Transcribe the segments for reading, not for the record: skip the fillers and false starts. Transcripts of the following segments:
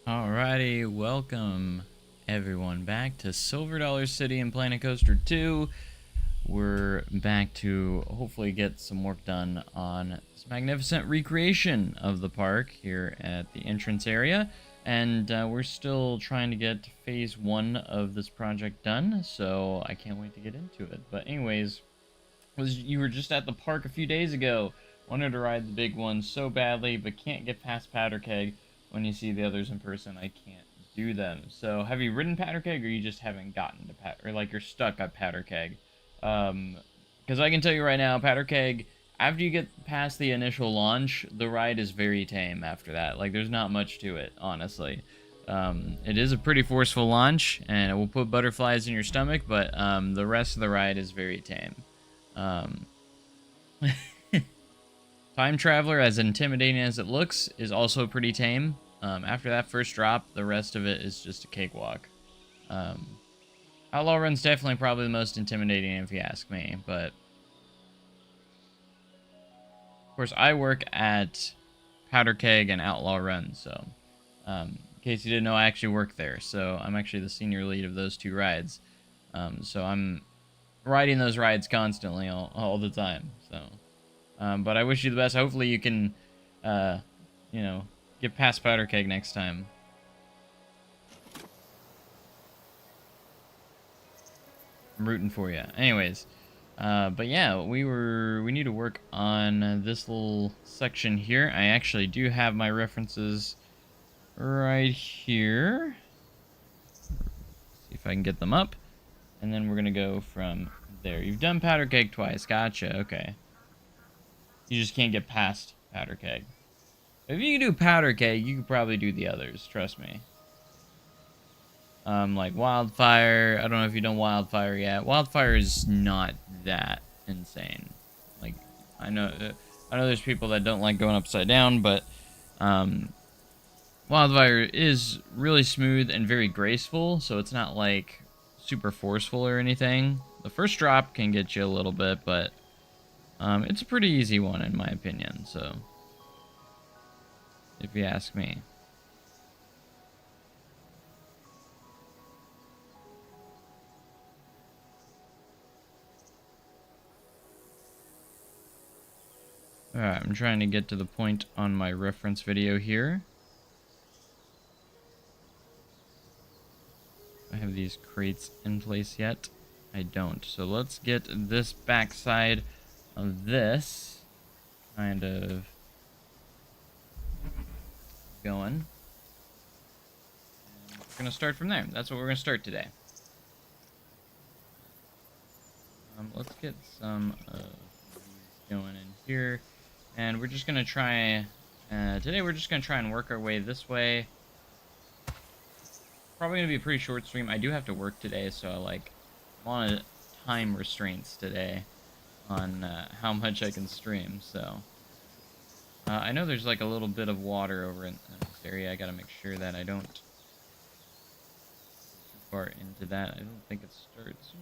Alrighty, welcome everyone back to Silver Dollar City in Planet Coaster 2. We're back to hopefully get some work done on this magnificent recreation of the park here at the entrance area. And we're still trying to get phase 1 of this project done, so I can't wait to get into it. But anyways, you were just at the park a few days ago. Wanted to ride the big one so badly, but can't get past Powder Keg. When you see the others in person, I can't do them. So, have you ridden Powder Keg, or you just haven't gotten to Powder, or like you're stuck at Powder Keg? Because I can tell you right now, Powder Keg, after you get past the initial launch, the ride is very tame after that. Like, there's not much to it, honestly. It is a pretty forceful launch, and it will put butterflies in your stomach, but the rest of the ride is very tame. Um, Time Traveler, as intimidating as it looks, is also pretty tame. After that first drop, the rest of it is just a cakewalk. Outlaw Run's definitely probably the most intimidating if you ask me, but of course I work at Powder Keg and Outlaw Run, so in case you didn't know, I actually work there, so I'm actually the senior lead of those two rides. So I'm riding those rides constantly all the time, so but I wish you the best. Hopefully you can you know, get past Powder Keg next time. I'm rooting for you. Anyways, but yeah, we need to work on this little section here. I actually do have my references right here. See if I can get them up. And then we're gonna go from there. You've done Powder Keg twice. Gotcha. Okay. You just can't get past Powder Keg. If you can do Powder Keg, you could probably do the others. Trust me. Like Wildfire. I don't know if you've done Wildfire yet. Wildfire is not that insane. Like, I know there's people that don't like going upside down, but Wildfire is really smooth and very graceful, so it's not like super forceful or anything. The first drop can get you a little bit, but it's a pretty easy one in my opinion, so if you ask me. Alright, I'm trying to get to the point on my reference video here. I have these crates in place yet? I don't. So let's get this backside of this kind of going. And we're going to start from there. That's what we're going to start today. Let's get some of these going in here. And we're just going to try... today we're just going to try and work our way this way. Probably going to be a pretty short stream. I do have to work today, so I'm on time restraints today on how much I can stream, so... I know there's like a little bit of water over in this area. I gotta make sure that I don't get too far into that. I don't think it starts...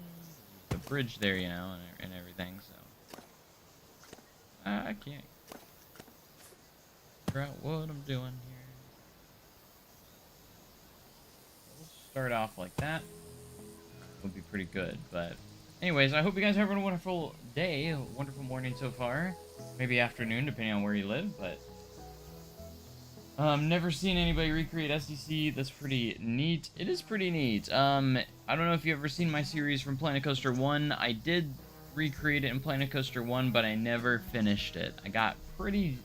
There's a bridge there, you know, and everything, so... I can't figure out what I'm doing here. We'll start off like that. Would be pretty good, but... Anyways, I hope you guys are having a wonderful day, a wonderful morning so far. Maybe afternoon, depending on where you live, but... never seen anybody recreate SDC. That's pretty neat. It is pretty neat. I don't know if you've ever seen my series from Planet Coaster 1. I did recreate it in Planet Coaster 1, but I never finished it. I got pretty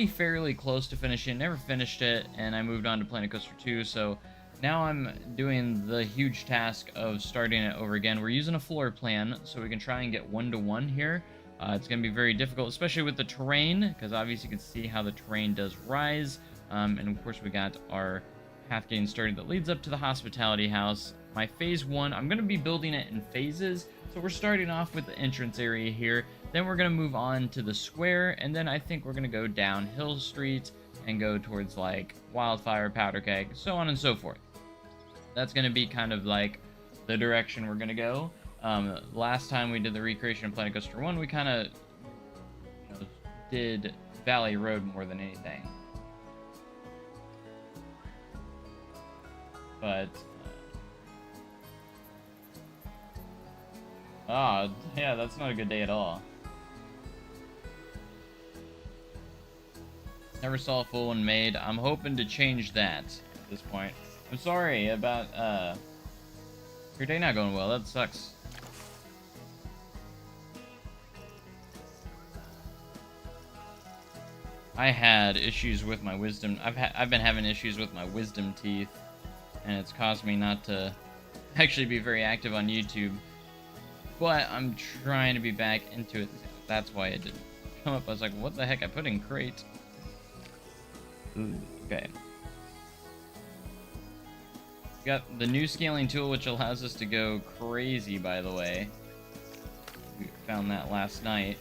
fairly close to finishing it, never finished it, and I moved on to Planet Coaster 2, so... Now I'm doing the huge task of starting it over again. We're using a floor plan, so we can try and get 1-to-1 here. It's going to be very difficult, especially with the terrain, because obviously you can see how the terrain does rise. And of course we got our path getting started that leads up to the hospitality house. My phase 1, I'm going to be building it in phases. So we're starting off with the entrance area here. Then we're going to move on to the square, and then I think we're going to go down Hill Street and go towards like Wildfire, Powder Keg, so on and so forth. That's going to be kind of like the direction we're going to go. Last time we did the recreation of Planet Coaster 1, we kind of did Valley Road more than anything. But yeah, that's not a good day at all. Never saw a full one made. I'm hoping to change that at this point. I'm sorry about your day not going well. That sucks. I had issues with my wisdom. I've been having issues with my wisdom teeth, and it's caused me not to actually be very active on YouTube. But I'm trying to be back into it. That's why it didn't come up. I was like, what the heck? I put in crate. Ooh, okay. We got the new scaling tool, which allows us to go crazy, by the way. We found that last night.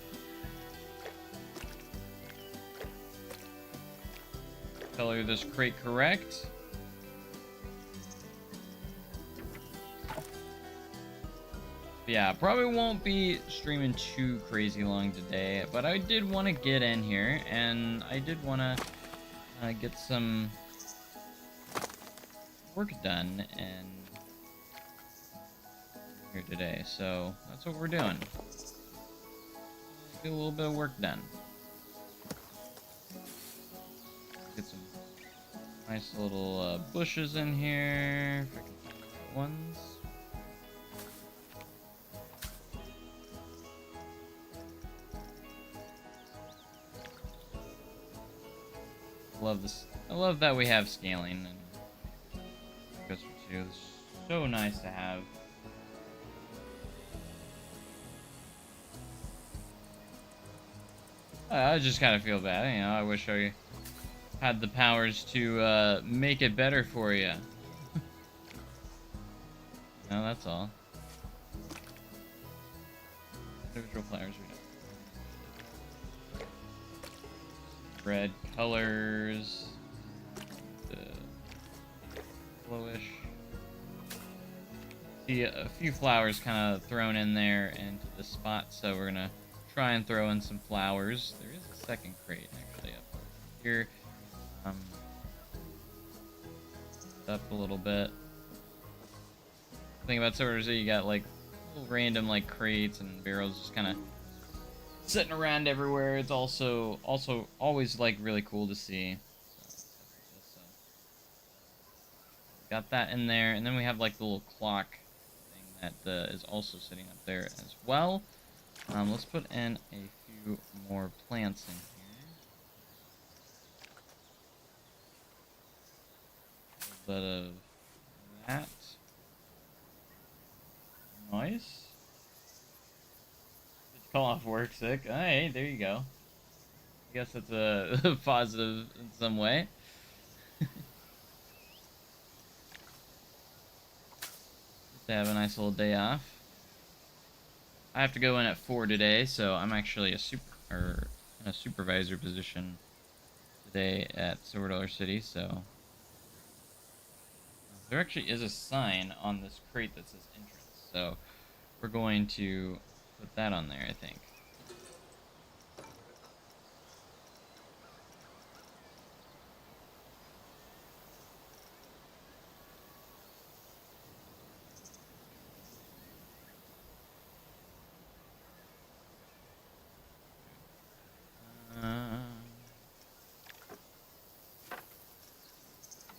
Color this crate correct. Yeah, probably won't be streaming too crazy long today, but I did want to get in here, and I did want to get some work done and here today, so that's what we're doing. Get a little bit of work done. Get some nice little bushes in here. If I can find the right ones. Love this. I love that we have scaling and It's so nice to have. I just kind of feel bad, you know. I wish I had the powers to make it better for you. No, that's all. Individual flowers are done. Red colors. Yellowish. See a few flowers kind of thrown in there into the spot, so we're gonna try and throw in some flowers. There is a second crate actually up here. Up a little bit. The thing about servers is you got like little random like crates and barrels just kind of sitting around everywhere. It's also always like really cool to see. So, got that in there, and then we have like the little clock thing that is also sitting up there as well. Let's put in a few more plants in here. A little bit of that. Nice. Just call off work sick. Hey, there you go. I guess that's a positive in some way. To have a nice little day off. I have to go in at 4 today, so I'm actually in a supervisor position today at Silver Dollar City. So there actually is a sign on this crate that says entrance, so we're going to put that on there, I think.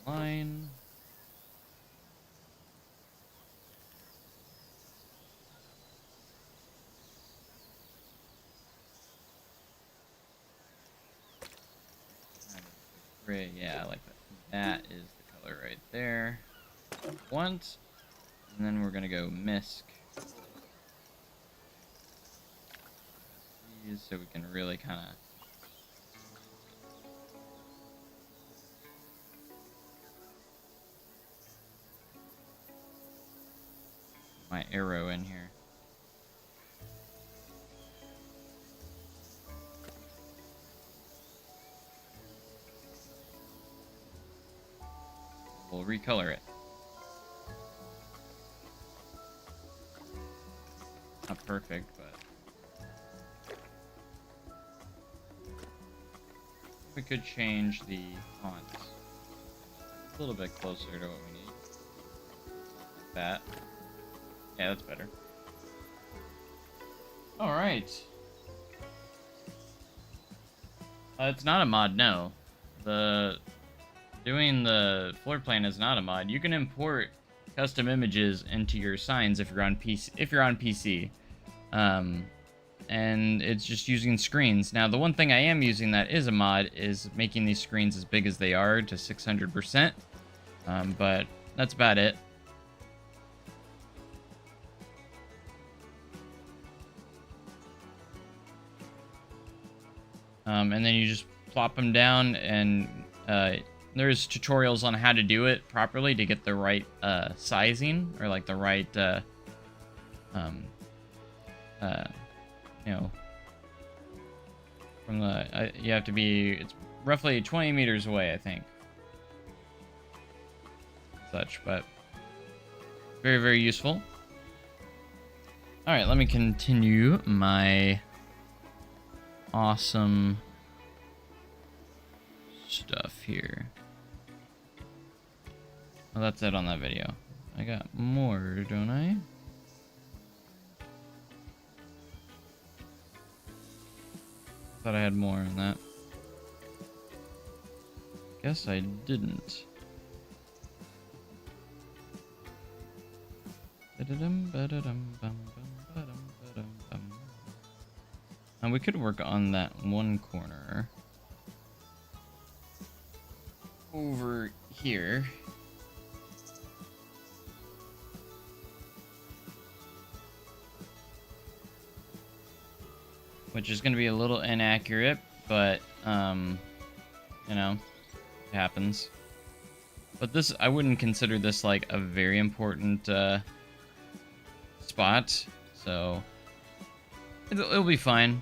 Line. Great, yeah, I like that. That is the color right there. Once, and then we're gonna go misc. These so we can really kind of. My arrow in here. We'll recolor it. Not perfect, but we could change the font a little bit closer to what we need. that. Yeah, that's better. Alright. It's not a mod, no. Doing the floor plan is not a mod. You can import custom images into your signs if you're on PC. And it's just using screens. Now, the one thing I am using that is a mod is making these screens as big as they are to 600%. But that's about it. And then you just plop them down, and there's tutorials on how to do it properly to get the right sizing, or like the right you know, from the you have to be, it's roughly 20 meters away, I think, such. But very, very useful. All right, let me continue my awesome stuff here. Well, that's it on that video. I got more, don't I? Thought I had more on that. Guess I didn't. And we could work on that one corner over here. Which is going to be a little inaccurate, but, you know, it happens. But this, I wouldn't consider this, like, a very important, spot, so it'll be fine.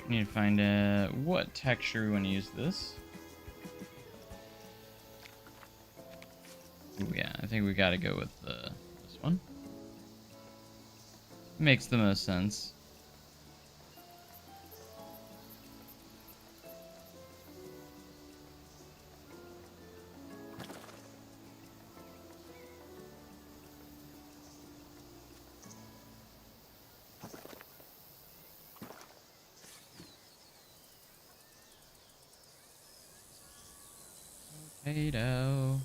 Need to find what texture we want to use this. Ooh, yeah, I think we got to go with this one. Makes the most sense. Potato.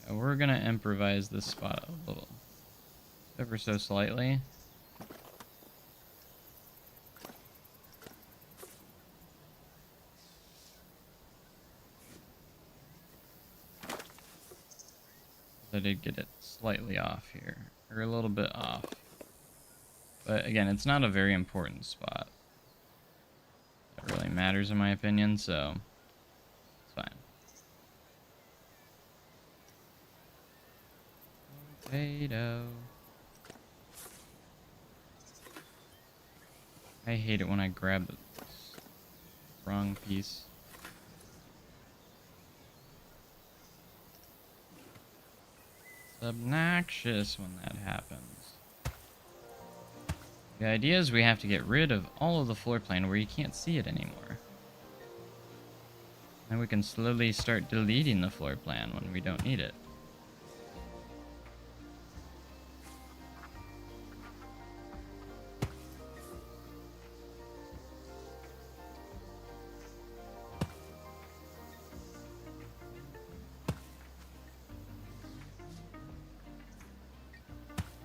Yeah, we're gonna improvise this spot a little, ever so slightly. I did get it slightly off here, or a little bit off. But again, it's not a very important spot. That really matters in my opinion, so fine. Potato. I hate it when I grab the wrong piece. It's obnoxious when that happens. The idea is we have to get rid of all of the floor plan where you can't see it anymore. And we can slowly start deleting the floor plan when we don't need it.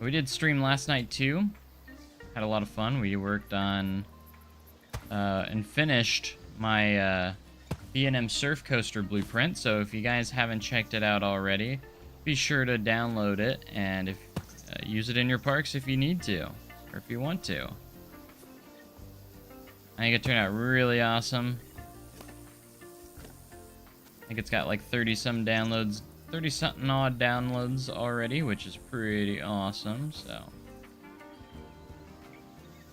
We did stream last night too. Had a lot of fun. We worked on and finished my B&M Surf Coaster blueprint. So if you guys haven't checked it out already, be sure to download it and use it in your parks if you need to, or if you want to. I think it turned out really awesome. I think it's got like 30-some downloads, 30-something odd downloads already, which is pretty awesome. So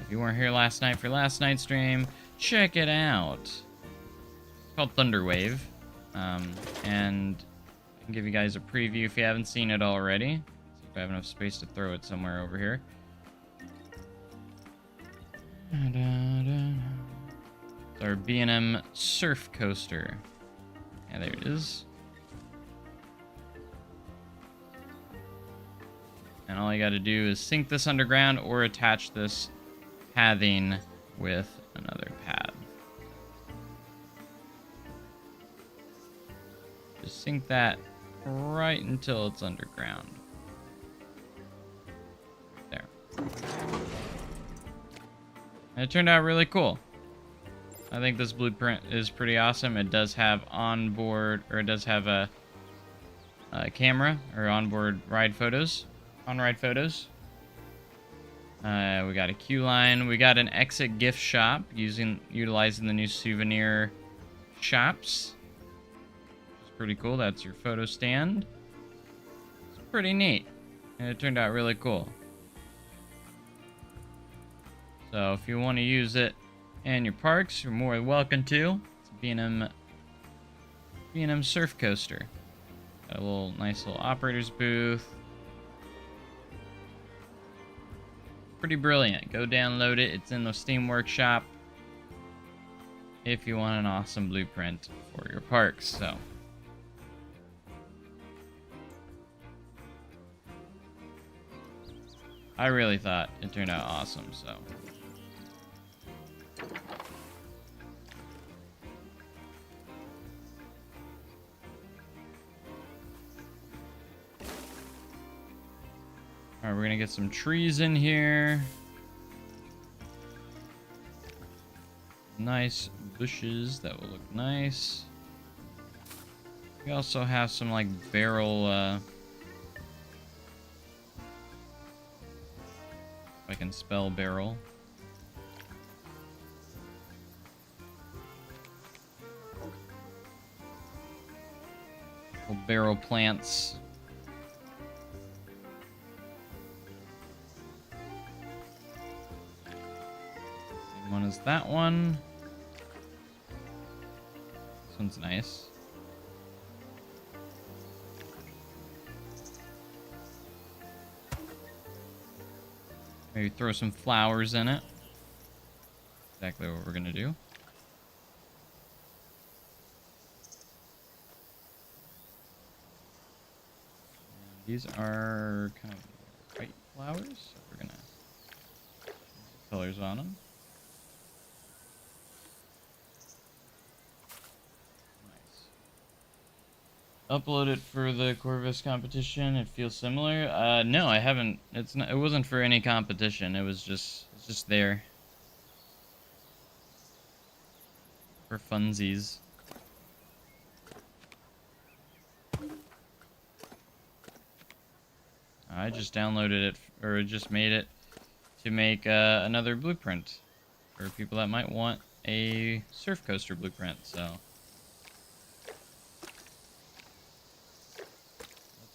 If you weren't here last night for last night's stream, check it out. It's called Thunderwave. And I can give you guys a preview if you haven't seen it already. See if I have enough space to throw it somewhere over here. It's our B&M Surf Coaster. Yeah, there it is. And all you got to do is sink this underground or attach this pathing with another pad. Just sink that right until it's underground. There. And it turned out really cool. I think this blueprint is pretty awesome. It does have onboard, or it does have a camera or onboard ride photos. On-ride photos. We got a queue line. We got an exit gift shop utilizing the new souvenir shops. Which is pretty cool. That's your photo stand. It's pretty neat. And it turned out really cool. So if you want to use it in your parks, you're more than welcome to. It's a B&M Surf Coaster. Got a nice little operator's booth. Pretty brilliant. Go download it. It's in the Steam Workshop if you want an awesome blueprint for your parks. So I really thought it turned out awesome. So alright, we're gonna get some trees in here. Nice bushes that will look nice. We also have some like barrel, if I can spell barrel. Little barrel plants. One is that one. This one's nice. Maybe throw some flowers in it. Exactly what we're gonna do. And these are kind of white flowers, so we're gonna change the colors on them. Upload it for the Corvus competition. It feels similar. No, I haven't. It's not. It wasn't for any competition. It's just there for funsies. I just downloaded it, or just made it to make another blueprint for people that might want a surf coaster blueprint. So.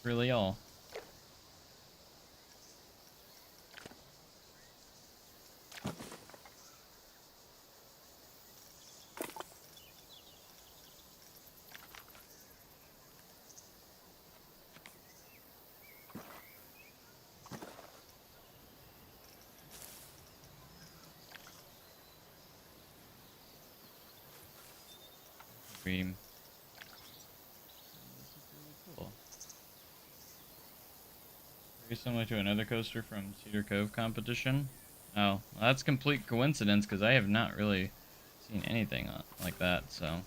Really all. Dream. Similar to another coaster from Cedar Cove competition. Oh, well, that's complete coincidence because I have not really seen anything like that, so.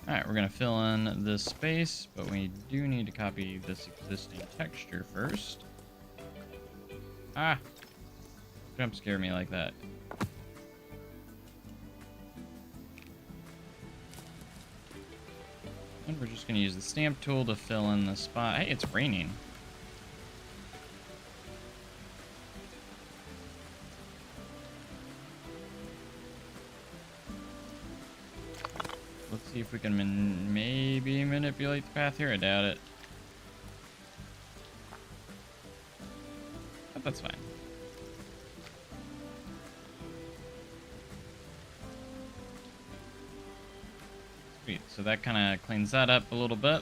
Alright, we're going to fill in this space, but we do need to copy this existing texture first. Ah! Jump scare me like that. And we're just going to use the stamp tool to fill in the spot. Hey, it's raining. see if we can maybe manipulate the path here. I doubt it. But that's fine. Sweet. So that kind of cleans that up a little bit.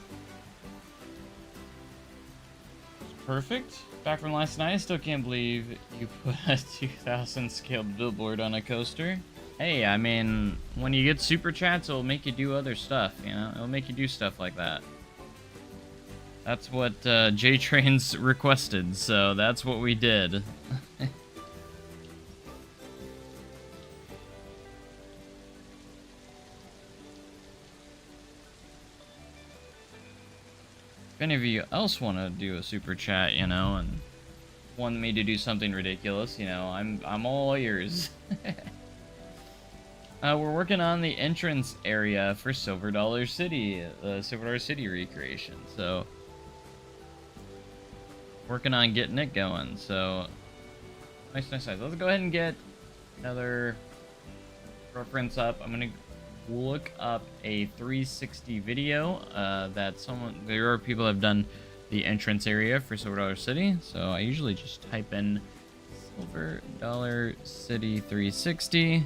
Perfect. Back from last night, I still can't believe you put a 2000 scaled billboard on a coaster. Hey, I mean, when you get super chats, it'll make you do other stuff, you know? It'll make you do stuff like that. That's what J-Trains requested, so that's what we did. If any of you else want to do a super chat, you know, and want me to do something ridiculous, you know, I'm all ears. We're working on the entrance area for Silver Dollar City, the Silver Dollar City recreation. So, working on getting it going. So, nice. Let's go ahead and get another reference up. I'm gonna look up a 360 video there are people that have done the entrance area for Silver Dollar City. So I usually just type in Silver Dollar City 360.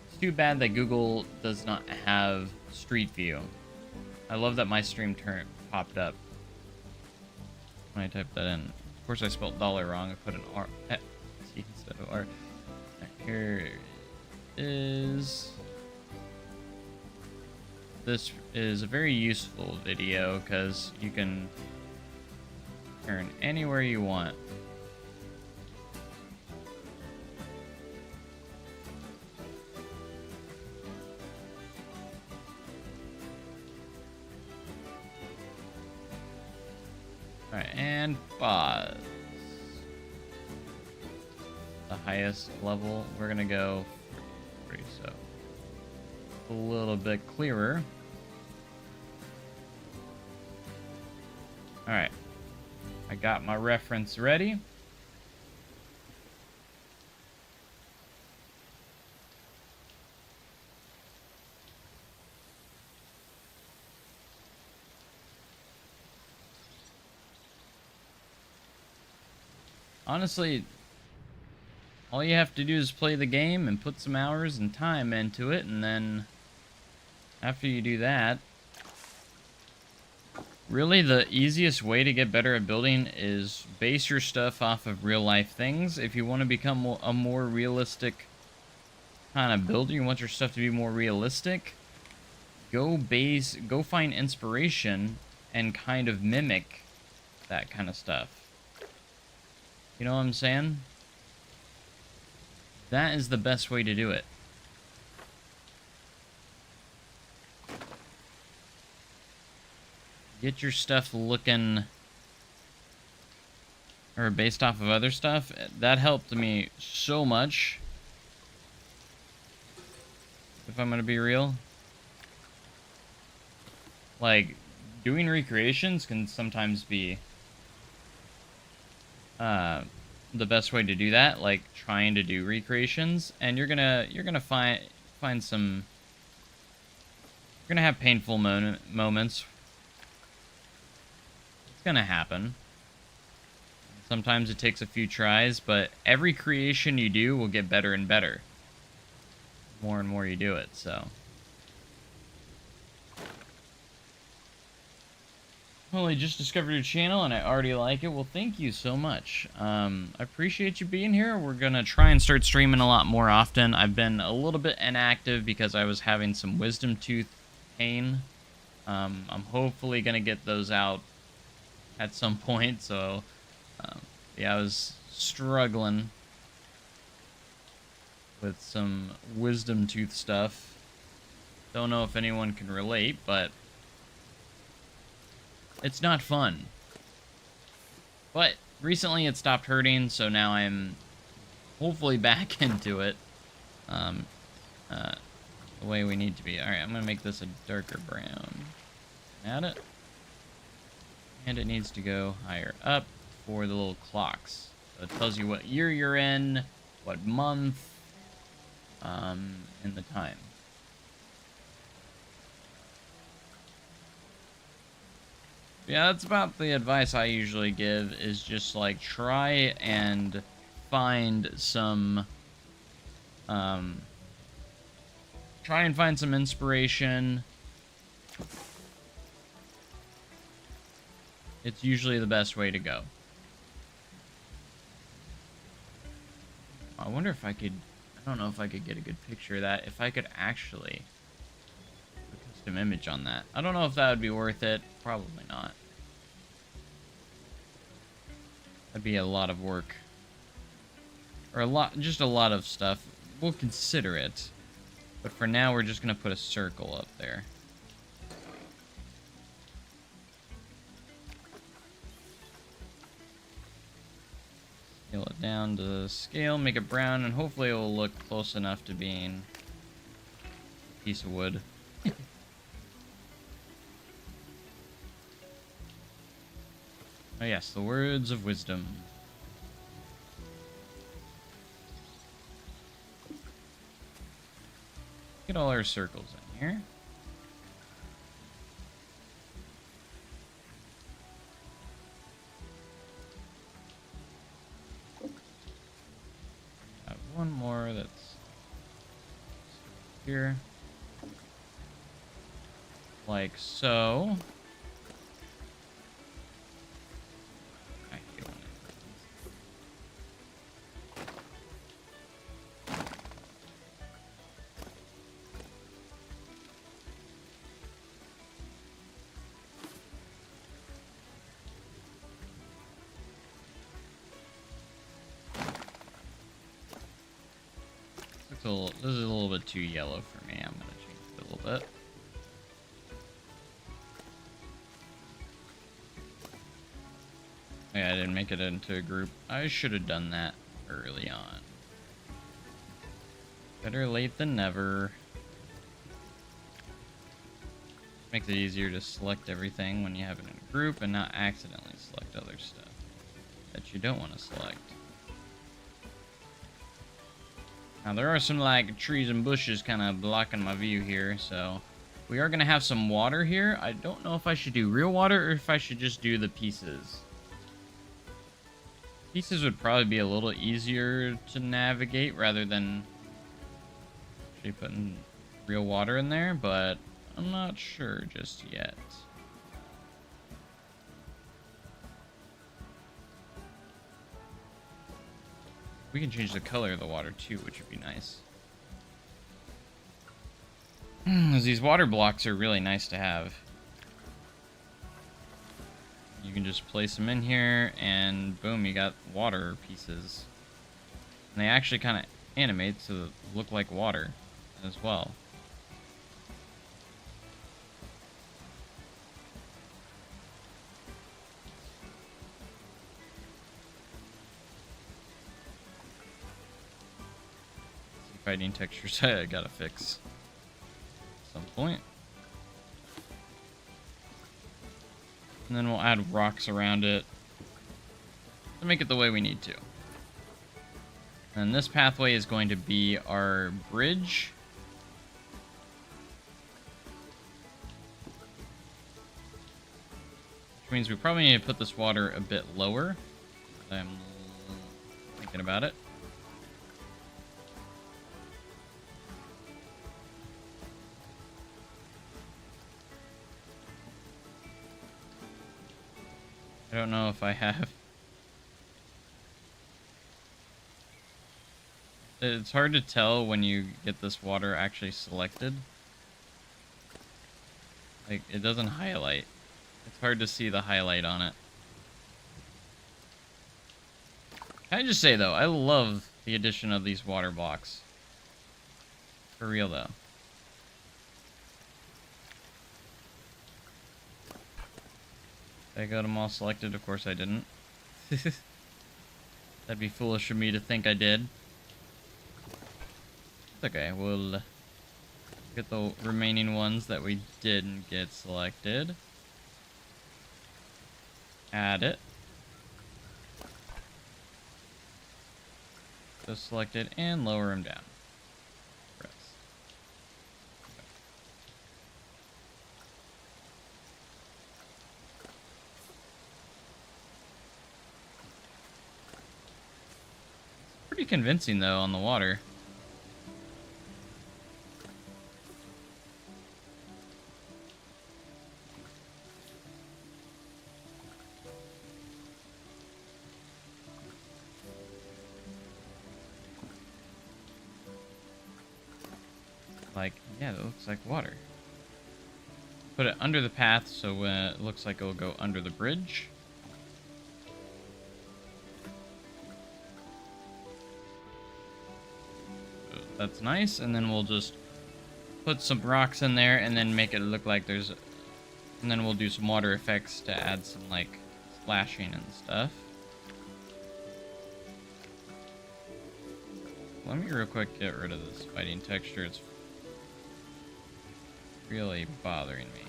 It's too bad that Google does not have Street View. I love that my stream popped up when I typed that in. Of course I spelled dollar wrong. I put an R instead of R. Here it is. This is a very useful video because you can turn anywhere you want. Alright, and pause. The highest level, we're gonna go for 3, so a little bit clearer. Alright, I got my reference ready. Honestly, all you have to do is play the game and put some hours and time into it, and then after you do that, really the easiest way to get better at building is base your stuff off of real life things. If you want to become a more realistic kind of builder, you want your stuff to be more realistic, go find inspiration and kind of mimic that kind of stuff. You know what I'm saying? That is the best way to do it. Get your stuff looking, or based off of other stuff. That helped me so much, if I'm gonna be real. Like, doing recreations can sometimes be the best way to do that, like trying to do recreations, and you're gonna find some, you're gonna have painful moments. It's gonna happen. Sometimes it takes a few tries, but every creation you do will get better and better. More and more you do it, so. Well, I just discovered your channel and I already like it. Well, thank you so much. I appreciate you being here. We're going to try and start streaming a lot more often. I've been a little bit inactive because I was having some wisdom tooth pain. I'm hopefully going to get those out at some point. So, yeah, I was struggling with some wisdom tooth stuff. Don't know if anyone can relate, but it's not fun. But recently it stopped hurting, so now I'm hopefully back into it the way we need to be. Alright, I'm going to make this a darker brown. Add it. And it needs to go higher up for the little clocks. So it tells you what year you're in, what month, and the time. Yeah, that's about the advice I usually give, is just like try and find some um try and find some inspiration. It's usually the best way to go. I wonder if I could, I don't know if I could get a good picture of that, if I could actually put a custom image on that. I don't know if that would be worth it. Probably not. That'd be a lot of work. Or just a lot of stuff. We'll consider it. But for now, we're just going to put a circle up there. Scale it down to scale, make it brown, and hopefully it will look close enough to being a piece of wood. Oh yes, the words of wisdom. Get all our circles in here. Got one more that's here. Like so. I hate when this is a little bit too yellow for me. I'm gonna change it a little bit. Yeah, I didn't make it into a group. I should have done that early on. Better late than never. Makes it easier to select everything when you have it in a group and not accidentally select other stuff that you don't want to select. Now there are some like trees and bushes kind of blocking my view here, so we are going to have some water here. I don't know if I should do real water or if I should just do the pieces. Pieces would probably be a little easier to navigate rather than actually putting real water in there, but I'm not sure just yet. We can change the color of the water too, which would be nice. These water blocks are really nice to have. You can just place them in here and boom, you got water pieces. And they actually kind of animate to look like water as well. Fighting textures I gotta fix at some point. And then we'll add rocks around it to make it the way we need to. And this pathway is going to be our bridge. Which means we probably need to put this water a bit lower. I'm thinking about it. I don't know if I have. It's hard to tell when you get this water actually selected. Like, it doesn't highlight. It's hard to see the highlight on it. Can I just say, though, I love the addition of these water blocks. For real, though. I got them all selected. Of course I didn't. That'd be foolish of me to think I did. It's okay. We'll get the remaining ones that we didn't get selected. Add it. So select it and lower them down. Press. pretty convincing, though, on the water. Like, yeah, that looks like water. Put it under the path so it looks like it'll go under the bridge. So that's nice, and then we'll just put some rocks in there and then make it look like there's... And then we'll do some water effects to add some, like, splashing and stuff. Let me real quick get rid of this fighting texture. It's really bothering me.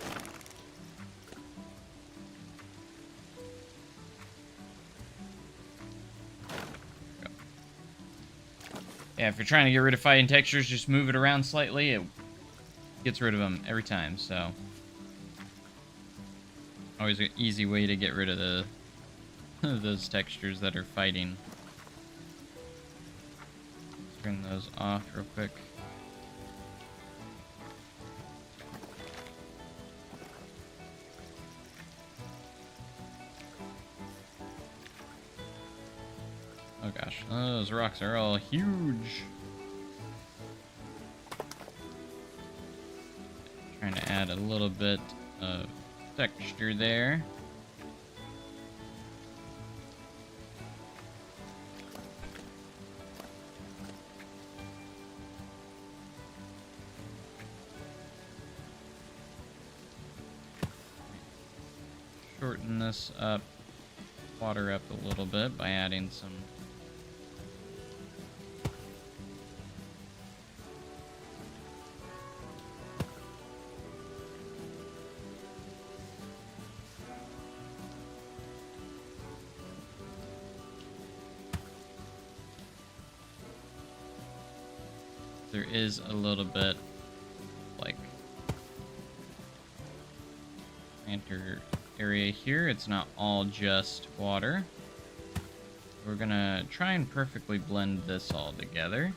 Go. Yeah, if you're trying to get rid of fighting textures, just move it around slightly. It gets rid of them every time, so... Always an easy way to get rid of the those textures that are fighting. Let's turn those off real quick. Oh gosh, those rocks are all huge. Trying to add a little bit of texture there. Shorten this up, water up a little bit by adding some there is a little bit like planter area here. It's not all just water. We're gonna try and perfectly blend this all together.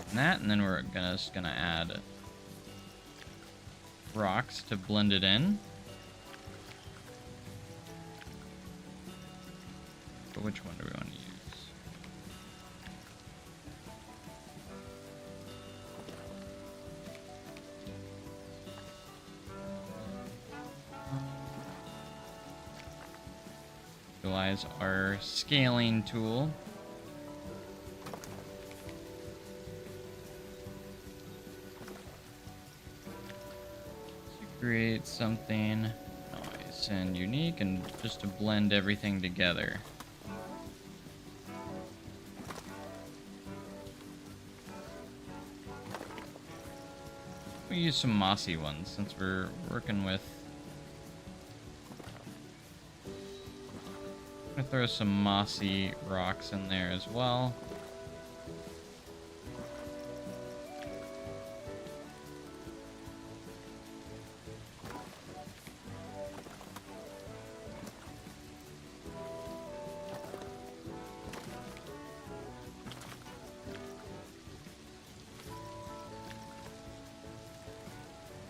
And that, and then we're just gonna add rocks to blend it in. But which one do we want to use? Utilize our scaling tool. To create something nice and unique, and just to blend everything together. We use some mossy ones since we're working with... I'm gonna throw some mossy rocks in there as well.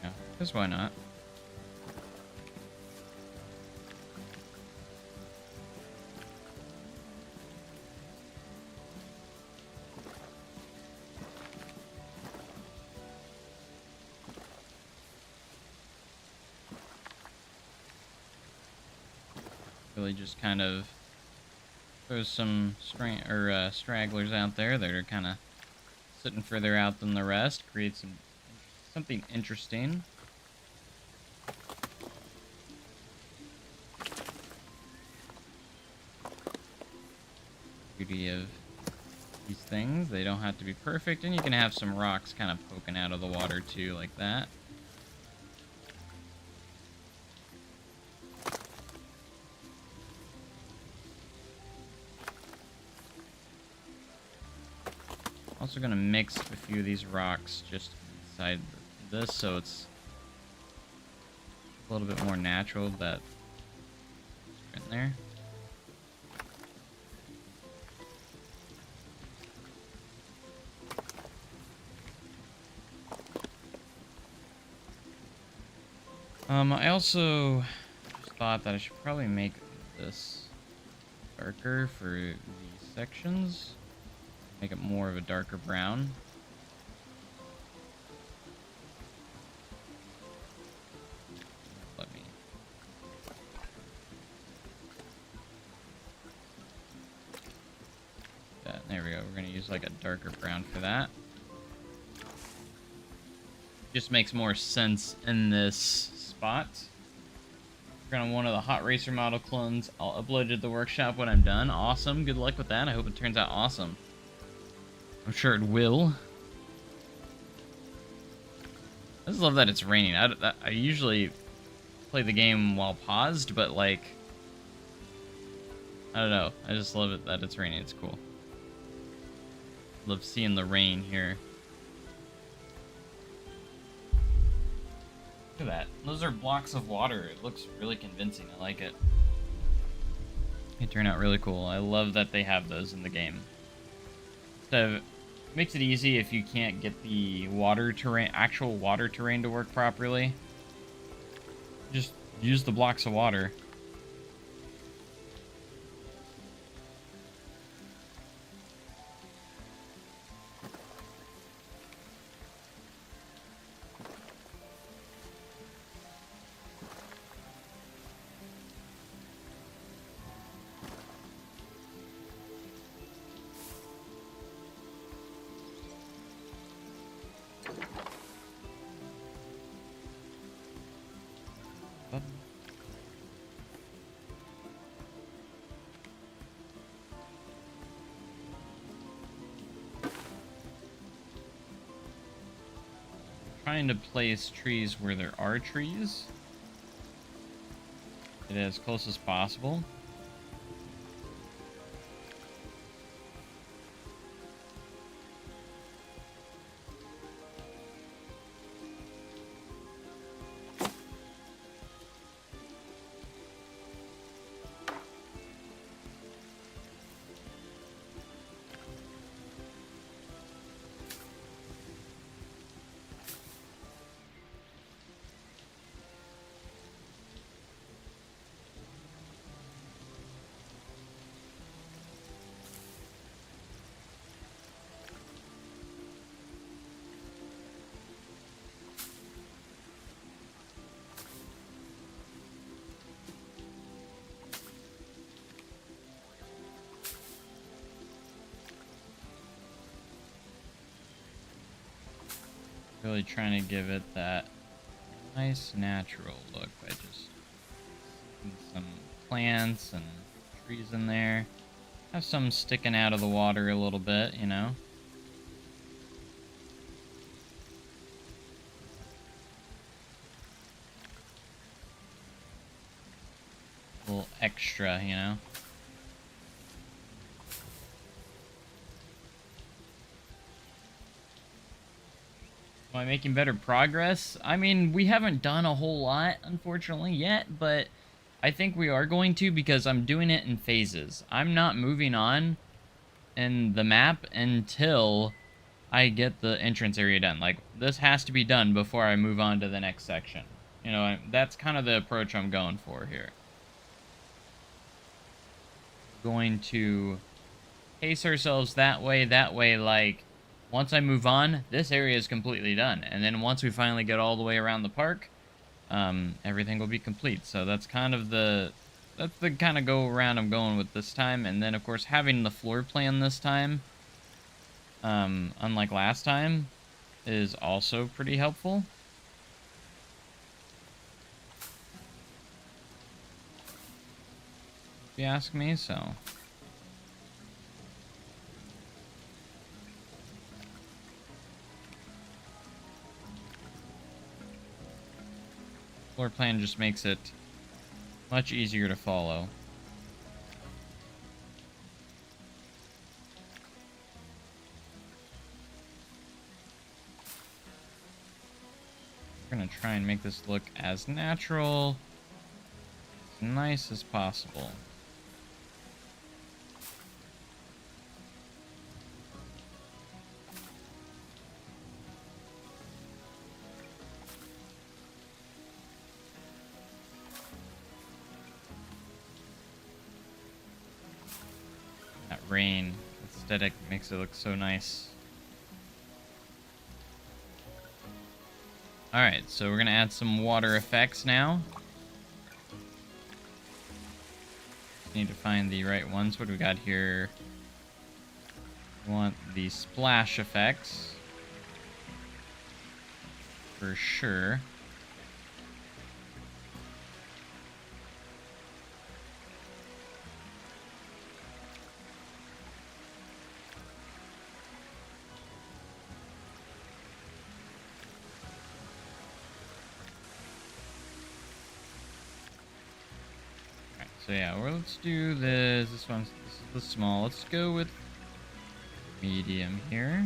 Yeah, because why not? Really just kind of throws some stragglers out there that are kind of sitting further out than the rest. Creates something interesting. Beauty of these things, they don't have to be perfect, and you can have some rocks kind of poking out of the water too, like that. Also going to mix a few of these rocks just inside this so it's a little bit more natural that in there. I also thought that I should probably make this darker for these sections. Make it more of a darker brown. Let me. There we go. We're going to use like a darker brown for that. Just makes more sense in this spot. We're on one of the Hot Racer model clones. I'll upload it to the workshop when I'm done. Awesome. Good luck with that. I hope it turns out awesome. I'm sure it will. I just love that it's raining. I usually play the game while paused, but like, I don't know. I just love it that it's raining. It's cool. Love seeing the rain here. Look at that. Those are blocks of water. It looks really convincing. I like it. They turn out really cool. I love that they have those in the game. So, makes it easy if you can't get the water terrain, actual water terrain to work properly. Just use the blocks of water. Trying to place trees where there are trees. Get it as close as possible. Really trying to give it that nice natural look by just putting some plants and trees in there. Have some sticking out of the water a little bit, you know. A little extra, you know. Am I making better progress? I mean, we haven't done a whole lot, unfortunately, yet, but I think we are going to because I'm doing it in phases. I'm not moving on in the map until I get the entrance area done. Like, this has to be done before I move on to the next section. You know, that's kind of the approach I'm going for here. Going to pace ourselves that way, like, once I move on, this area is completely done. And then once we finally get all the way around the park, everything will be complete. So that's kind of that's the kind of go around I'm going with this time. And then, of course, having the floor plan this time, unlike last time, is also pretty helpful. If you ask me, so... Floor plan just makes it much easier to follow. We're gonna try and make this look as natural, as nice as possible. rain aesthetic makes it look so nice. Alright, so we're going to add some water effects now. Need to find the right ones. What do we got here? We want the splash effects. For sure. So yeah, well, let's do this. This is the small. Let's go with medium here.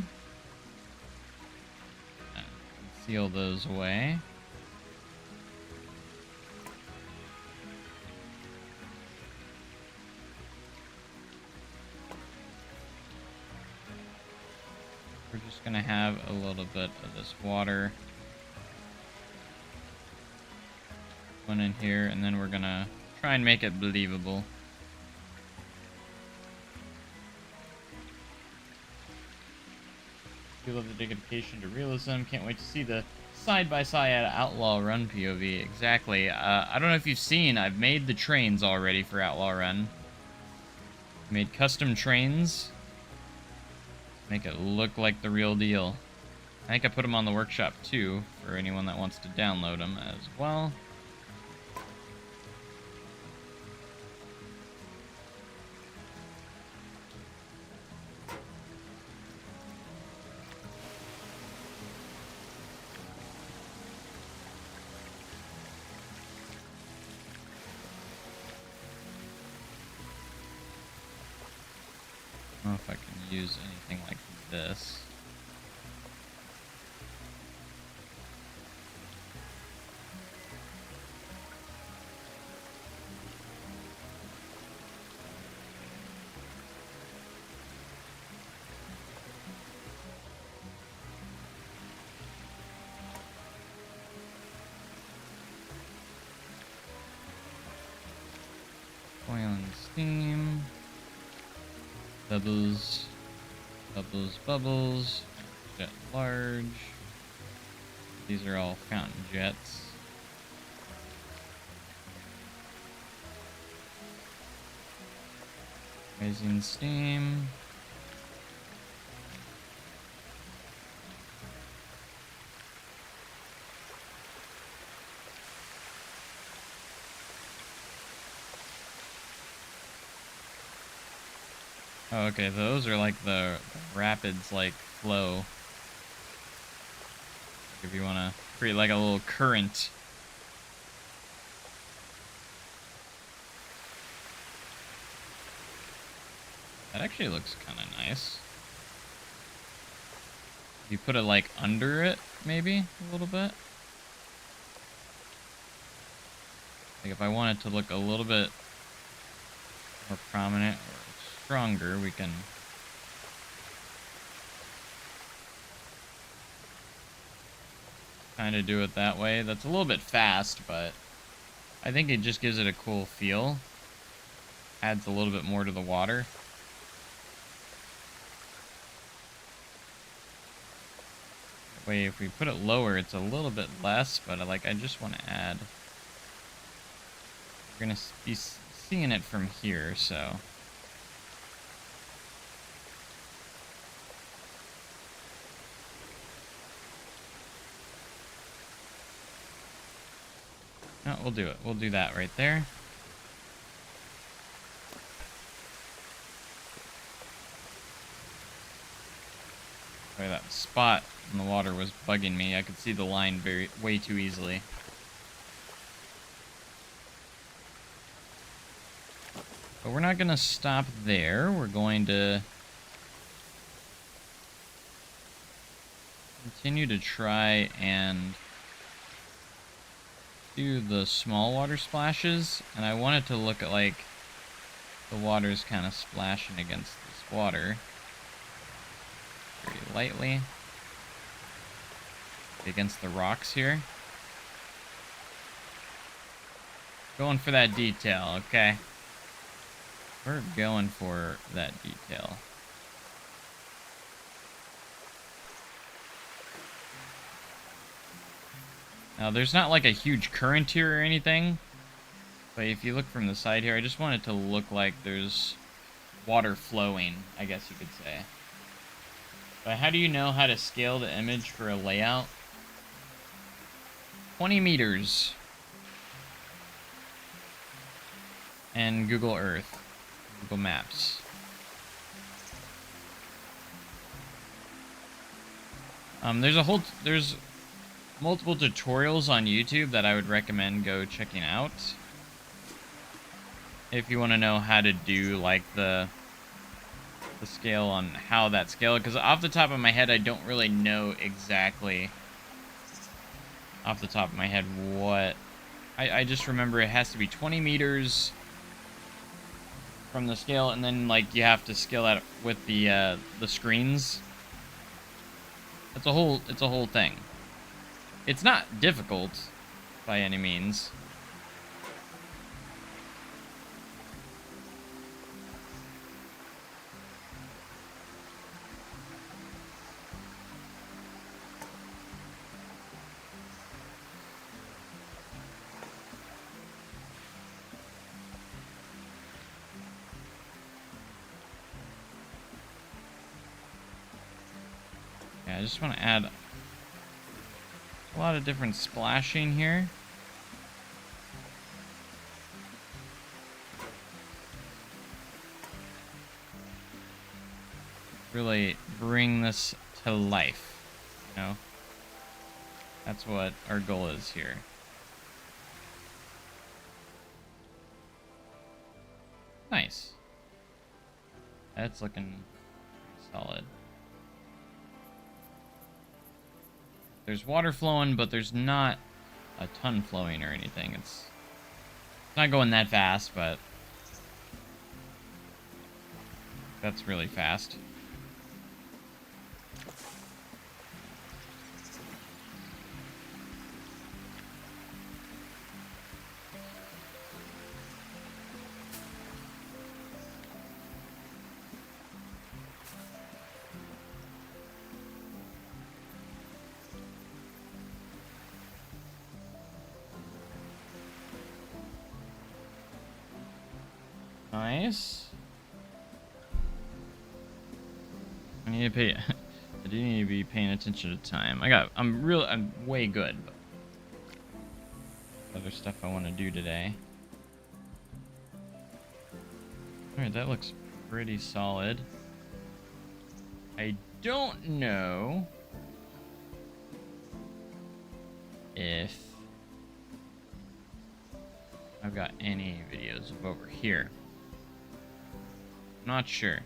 Seal those away. We're just gonna have a little bit of this water one in here, and then we're gonna try and make it believable. We love the dedication to realism. Can't wait to see the side-by-side Outlaw Run POV. Exactly. I don't know if you've seen, I've made the trains already for Outlaw Run. Made custom trains. Make it look like the real deal. I think I put them on the workshop too, for anyone that wants to download them as well. I don't know if I can use anything like this. Boiling steam. Bubbles. Bubbles, bubbles. Jet large. These are all fountain jets. Rising steam. Oh, okay, those are like the rapids, like, flow. If you want to create like a little current. That actually looks kind of nice. You put it like under it, maybe, a little bit. Like if I want it to look a little bit more prominent or stronger, we can kind of do it that way. That's a little bit fast, but I think it just gives it a cool feel. Adds a little bit more to the water. That way, if we put it lower, it's a little bit less, but I just want to add. We're going to be seeing it from here, so. No, we'll do it. We'll do that right there. Sorry, that spot in the water was bugging me. I could see the line way too easily. But we're not going to stop there. We're going to continue to try and do the small water splashes, and I want it to look like the water's kind of splashing against this water very lightly against the rocks here. Going for that detail, okay? We're going for that detail. Now, there's not like a huge current here or anything, but if you look from the side here, I just want it to look like there's water flowing, I guess you could say. But how do you know how to scale the image for a layout? 20 meters. And Google Earth, Google Maps. There's multiple tutorials on YouTube that I would recommend go checking out if you want to know how to do like the scale on how that scale, because off the top of my head I don't really know exactly off the top of my head what I just remember it has to be 20 meters from the scale, and then like you have to scale that with the screens. It's a whole thing. It's not difficult by any means. Yeah, I just want to add a lot of different splashing here. Really bring this to life, you know? That's what our goal is here. Nice. That's looking solid. There's water flowing, but there's not a ton flowing or anything. It's not going that fast, but that's really fast. Nice. I need to pay. I do need to be paying attention to time. I'm way good. But other stuff I want to do today. All right, that looks pretty solid. I don't know if I've got any videos of over here. Not sure.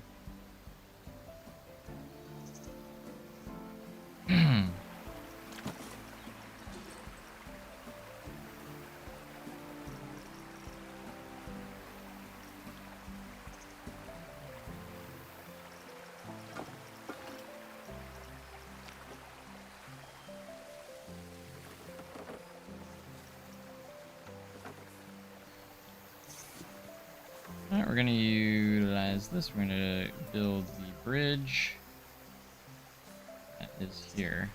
Alright, we're gonna utilize this. We're gonna build the bridge that is here.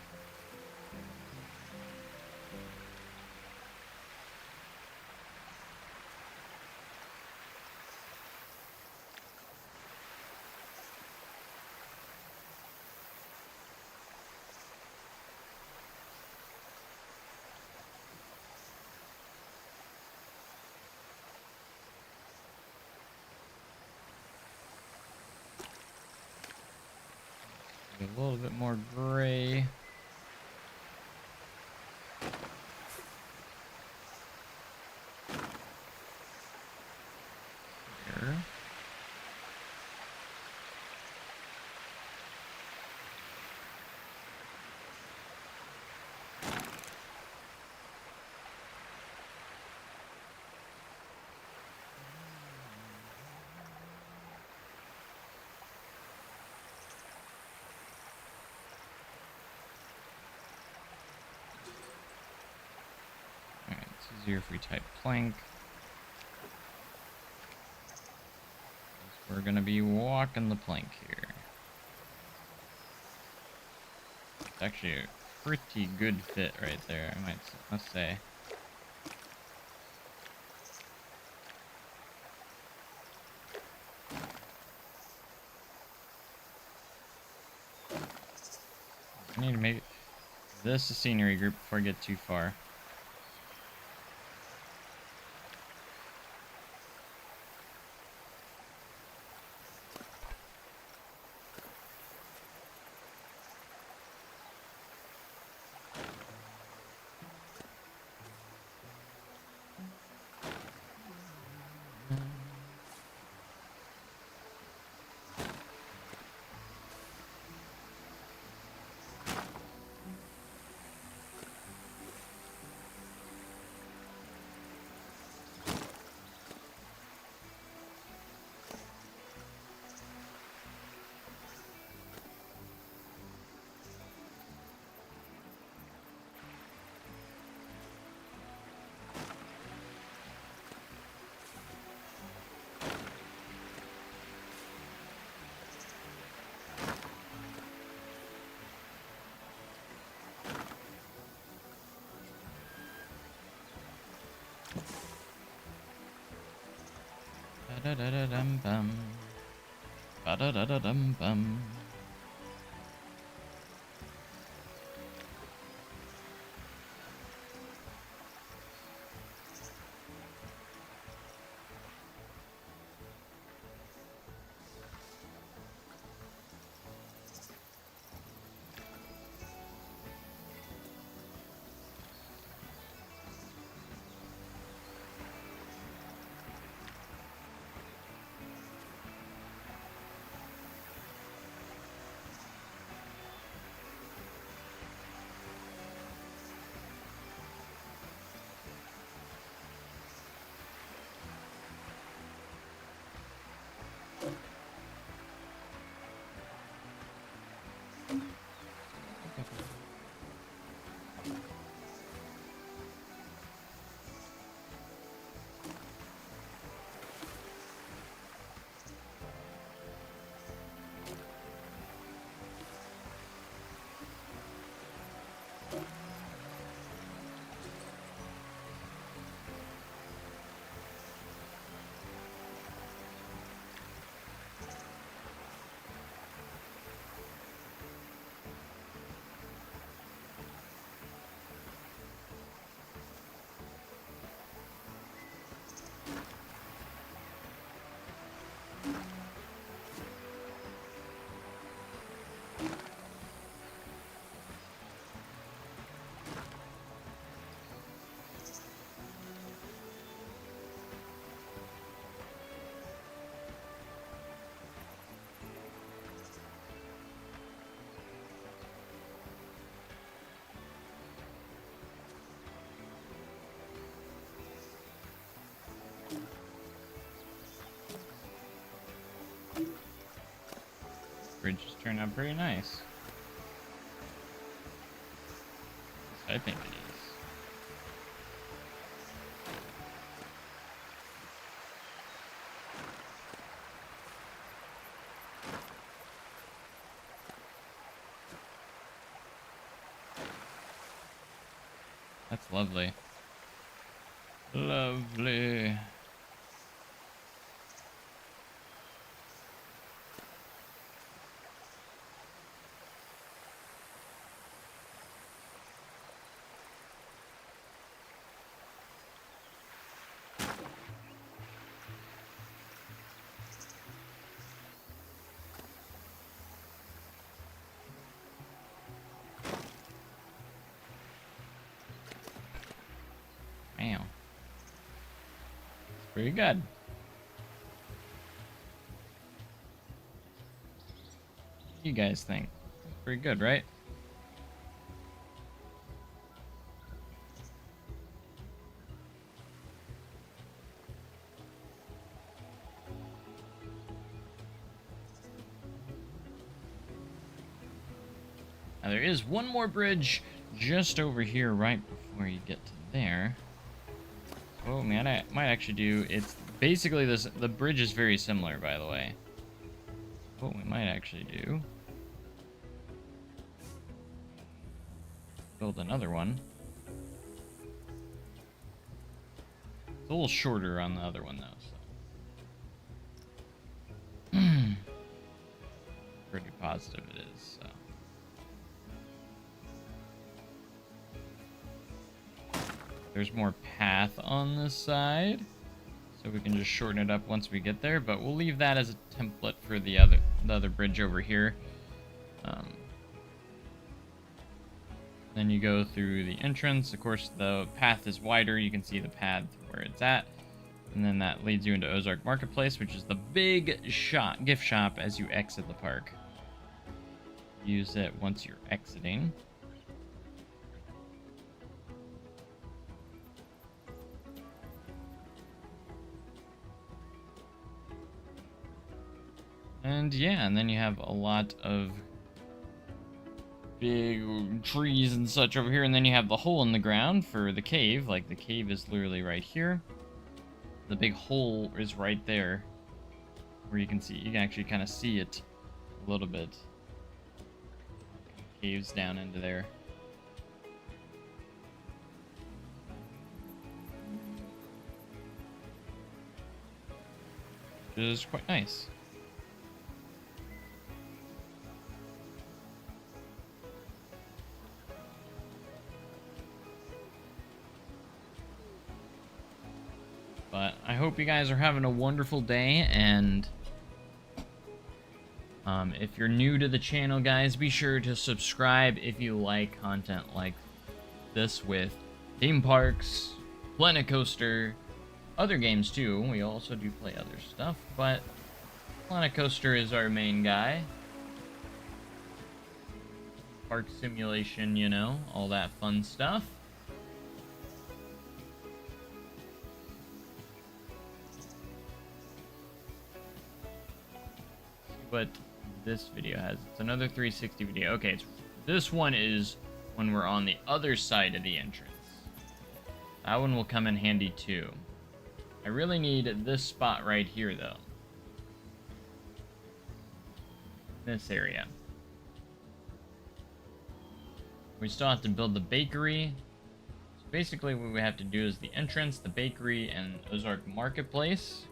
A little bit more gray. Here. Easier if we type plank. We're gonna be walking the plank here. It's actually a pretty good fit right there, must say. I need to make this a scenery group before I get too far. Ba-da-da-da-dum-bum. Ba-da-da-da-dum-bum. Bridge just turned out pretty nice. I think it is. That's lovely. Lovely. Wow. It's pretty good. What do you guys think? Pretty good, right? Now there is one more bridge just over here right before you get to there. Oh man, I might actually do, it's Basically, the bridge is very similar, by the way. What we might actually do, build another one. It's a little shorter on the other one, though. So. Pretty positive it is, so. There's more path on this side, so we can just shorten it up once we get there, but we'll leave that as a template for the other bridge over here. Then you go through the entrance. Of course, the path is wider. You can see the path where it's at. And then that leads you into Ozark Marketplace, which is the big gift shop as you exit the park. Use it once you're exiting. And yeah, and then you have a lot of big trees and such over here, and then you have the hole in the ground for the cave. Like, the cave is literally right here. The big hole is right there, where you can actually kind of see it a little bit. Caves down into there. Which is quite nice. But I hope you guys are having a wonderful day, and if you're new to the channel, guys, be sure to subscribe if you like content like this with theme parks, Planet Coaster, other games too. We also do play other stuff, but Planet Coaster is our main guy. Park simulation, you know, all that fun stuff. But this video has, it's another 360 video. Okay, this one is when we're on the other side of the entrance. That one will come in handy too. I really need this spot right here though. This area. We still have to build the bakery. So basically what we have to do is the entrance, the bakery, and Ozark Marketplace.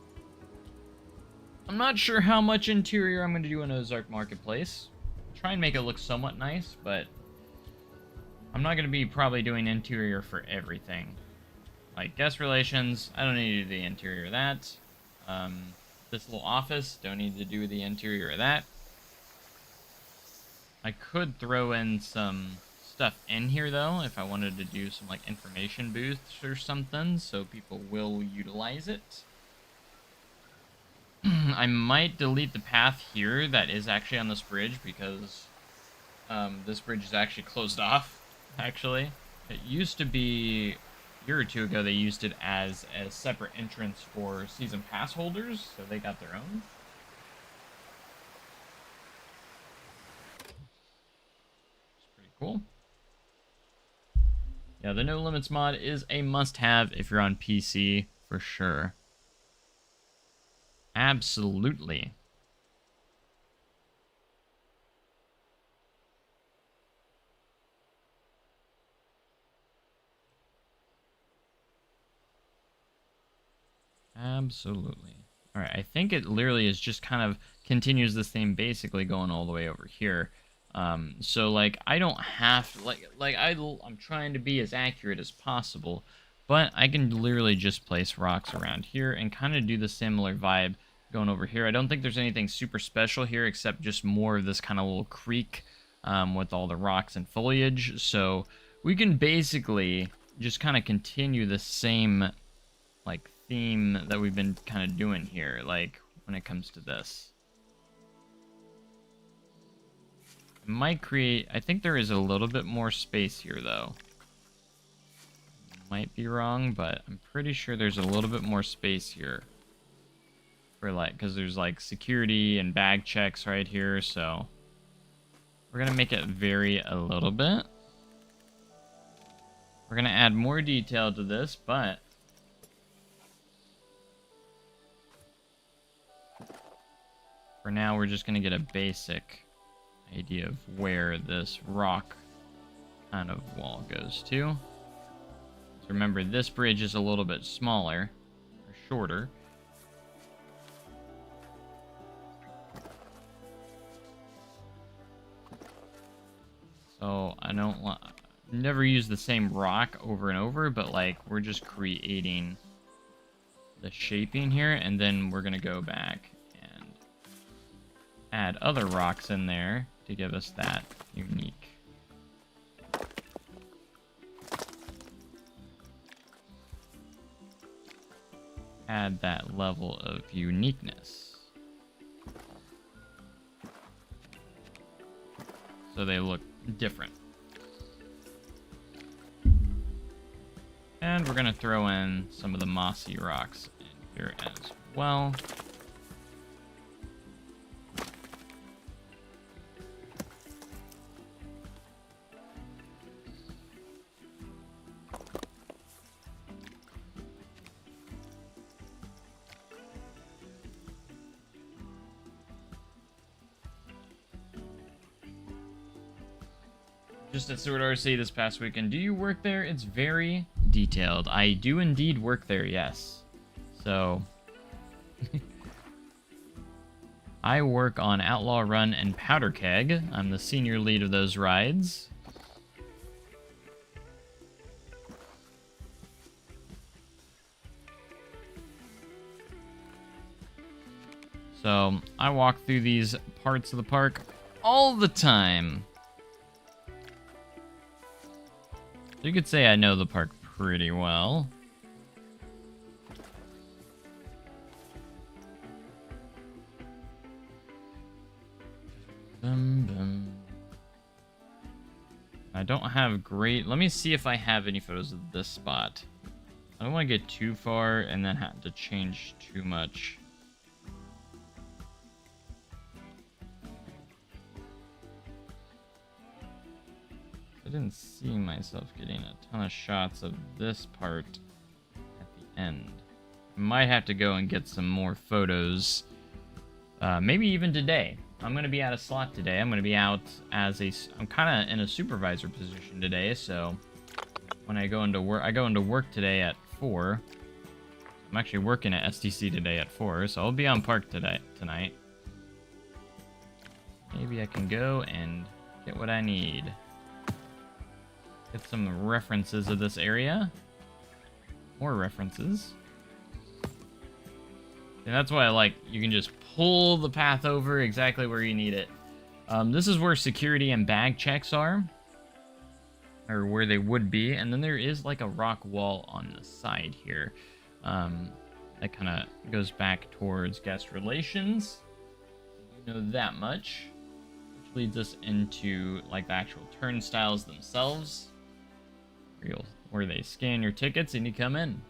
I'm not sure how much interior I'm going to do in Ozark Marketplace. I'll try and make it look somewhat nice, but I'm not going to be probably doing interior for everything. Like guest relations, I don't need to do the interior of that. This little office, don't need to do the interior of that. I could throw in some stuff in here though, if I wanted to do some like information booths or something, so people will utilize it. I might delete the path here that is actually on this bridge, because this bridge is actually closed off, actually. It used to be, a year or two ago, they used it as a separate entrance for season pass holders, so they got their own. It's pretty cool. Yeah, the No Limits mod is a must-have if you're on PC, for sure. Absolutely. Absolutely. All right, I think it literally is just kind of continues this theme basically going all the way over here. So like I don't have to, I'm trying to be as accurate as possible, but I can literally just place rocks around here and kind of do the similar vibe going over here. I don't think there's anything super special here except just more of this kind of little creek with all the rocks and foliage. So we can basically just kind of continue the same like theme that we've been kind of doing here, like when it comes to this. It might create, I think there is a little bit more space here though. Might be wrong, but I'm pretty sure there's a little bit more space here. For like, because there's like security and bag checks right here, so we're gonna make it vary a little bit. We're gonna add more detail to this, but For now, we're just going to get a basic idea of where this rock kind of wall goes to. So remember, this bridge is a little bit smaller, or shorter. So I don't want... Never use the same rock over and over, but like we're just creating the shaping here, and then we're gonna go back and add other rocks in there to give us that unique. Add that level of uniqueness. So they look different. And we're going to throw in some of the mossy rocks in here as well. Just at Sword RC this past weekend. Do you work there? It's very detailed. I do indeed work there, yes. So, I work on Outlaw Run and Powder Keg. I'm the senior lead of those rides. So, I walk through these parts of the park all the time. You could say I know the park pretty well. I don't have great... Let me see if I have any photos of this spot. I don't want to get too far and then have to change too much. I didn't see myself getting a ton of shots of this part at the end. I might have to go and get some more photos. Maybe even today. I'm going to be out of slot today. I'm going to be out as a... I'm kind of in a supervisor position today, so when I go into work... I go into work today at 4. I'm actually working at STC today at 4, so I'll be on park tonight. Maybe I can go and get what I need. Get some references of this area. More references. And that's why I like, you can just pull the path over exactly where you need it. This is where security and bag checks are. Or where they would be. And then there is like a rock wall on the side here. That kind of goes back towards guest relations. You know that much. Which leads us into like the actual turnstiles themselves. Where they scan your tickets and you come in.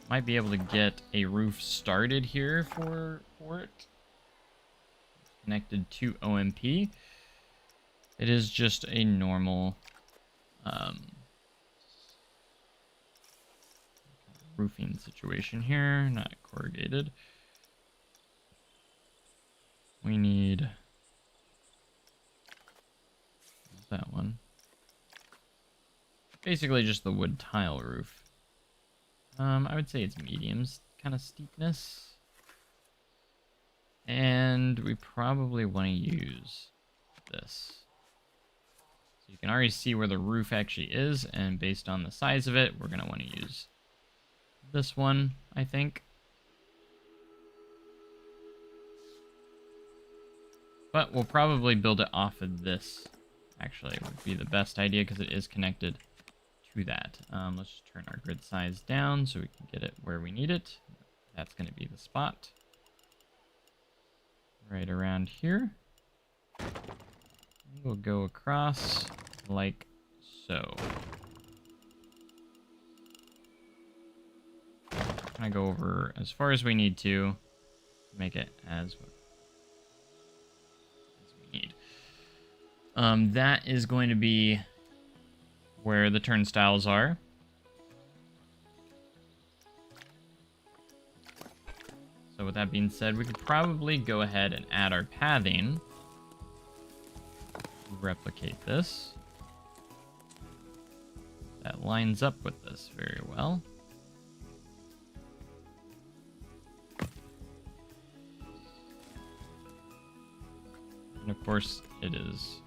Might be able to get a roof started here for it. Connected to OMP. It is just a normal roofing situation here, not corrugated. We need that one. Basically just the wood tile roof. I would say it's mediums kind of steepness. And we probably want to use this. So you can already see where the roof actually is, and based on the size of it, we're going to want to use this one, I think. But we'll probably build it off of this. Actually, it would be the best idea because it is connected to that. Let's just turn our grid size down so we can get it where we need it. That's going to be the spot. Right around here. And we'll go across like so. Kind of go over as far as we need to make it as we need. That is going to be where the turnstiles are. So with that being said, we could probably go ahead and add our pathing. Replicate this. That lines up with this very well. And of course, it is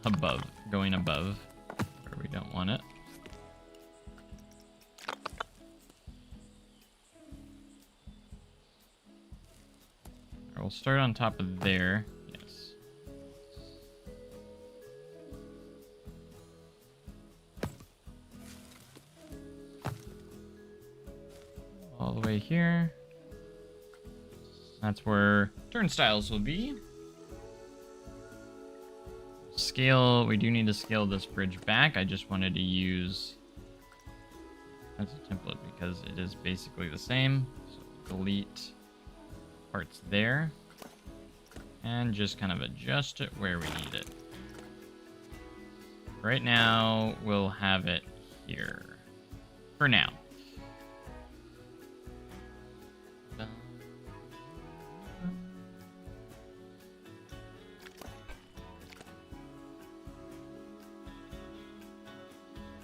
above, going above where we don't want it. We'll start on top of there. Yes. All the way here. That's where turnstiles will be. Scale, we do need to scale this bridge back. I just wanted to use as a template because it is basically the same. So delete parts there and just kind of adjust it where we need it. Right now, we'll have it here for now.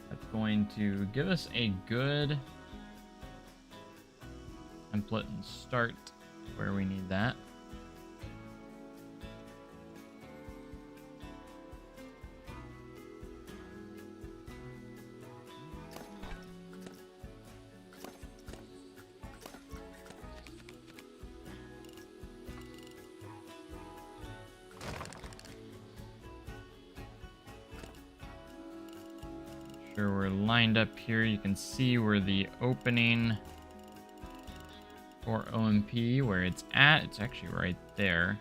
That's going to give us a good template and start where we need that. Sure, we're lined up here. You can see where the opening for OMP, where it's at. It's actually right there.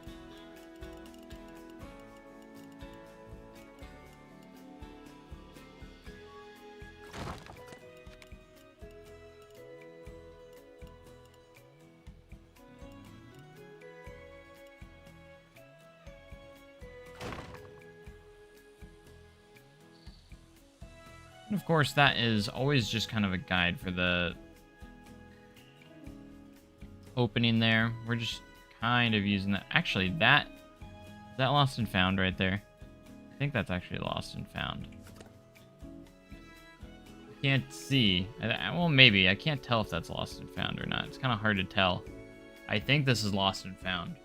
And of course, that is always just kind of a guide for the opening there. We're just kind of using that. Actually, is that lost and found right there? I think that's actually lost and found. Can't see. Well, maybe. I can't tell if that's lost and found or not. It's kind of hard to tell. I think this is lost and found.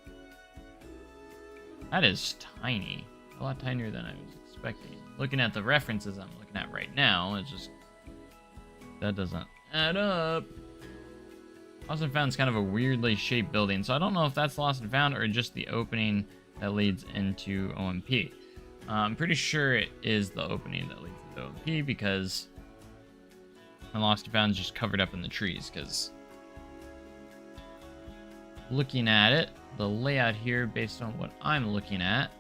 That is tiny. A lot tinier than I was expecting. Looking at the references I'm looking at right now, it's just... that doesn't add up. Lost and Found is kind of a weirdly shaped building, so I don't know if that's Lost and Found or just the opening that leads into OMP. I'm pretty sure it is the opening that leads into OMP because Lost and Found is just covered up in the trees, because looking at it, the layout here based on what I'm looking at,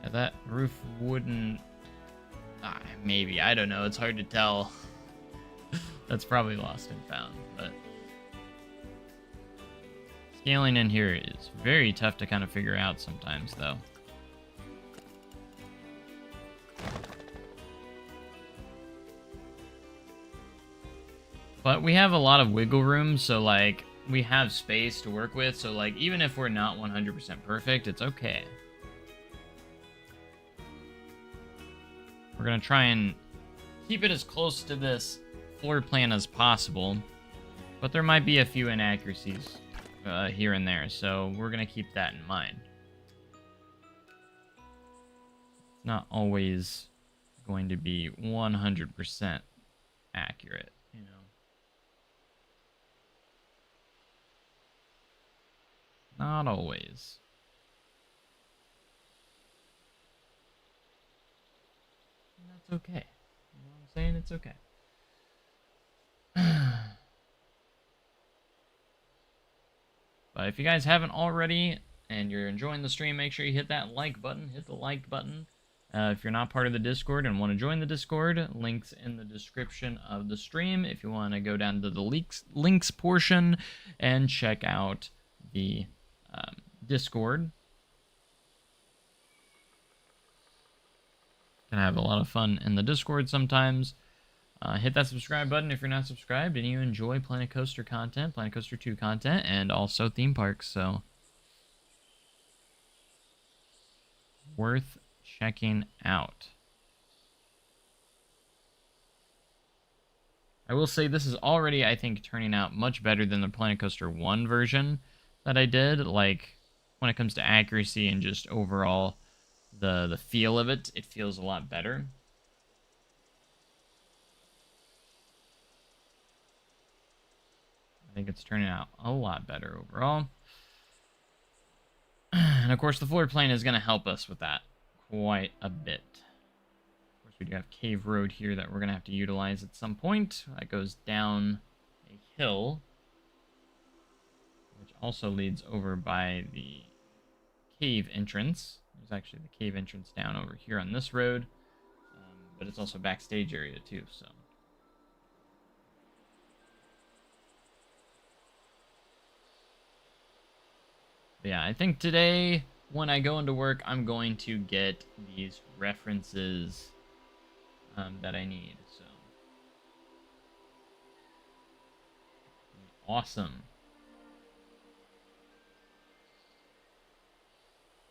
yeah, that roof wouldn't... maybe, I don't know, it's hard to tell. That's probably Lost and Found, but scaling in here is very tough to kind of figure out sometimes, though. But we have a lot of wiggle room, so like we have space to work with, so like even if we're not 100% perfect, it's okay. We're gonna try and keep it as close to this floor plan as possible, but there might be a few inaccuracies here and there, so we're gonna keep that in mind. It's not always going to be 100% accurate, you know. Not always. And that's okay. You know what I'm saying? It's okay. But if you guys haven't already and you're enjoying the stream, make sure you hit that like button. Hit the like button. If you're not part of the Discord and want to join the Discord, links in the description of the stream. If you want to go down to the links portion and check out the Discord. Can have a lot of fun in the Discord sometimes. Hit that subscribe button if you're not subscribed and you enjoy Planet Coaster content, Planet Coaster 2 content, and also theme parks. So, worth checking out. I will say this is already, I think, turning out much better than the Planet Coaster 1 version that I did. Like, when it comes to accuracy and just overall the feel of it, it feels a lot better. I think it's turning out a lot better overall. And of course, the floor plane is going to help us with that quite a bit. Of course, we do have Cave Road here that we're going to have to utilize at some point. That goes down a hill, which also leads over by the cave entrance. There's actually the cave entrance down over here on this road, but it's also backstage area too, so. Yeah, I think today, when I go into work, I'm going to get these references that I need, so. Awesome.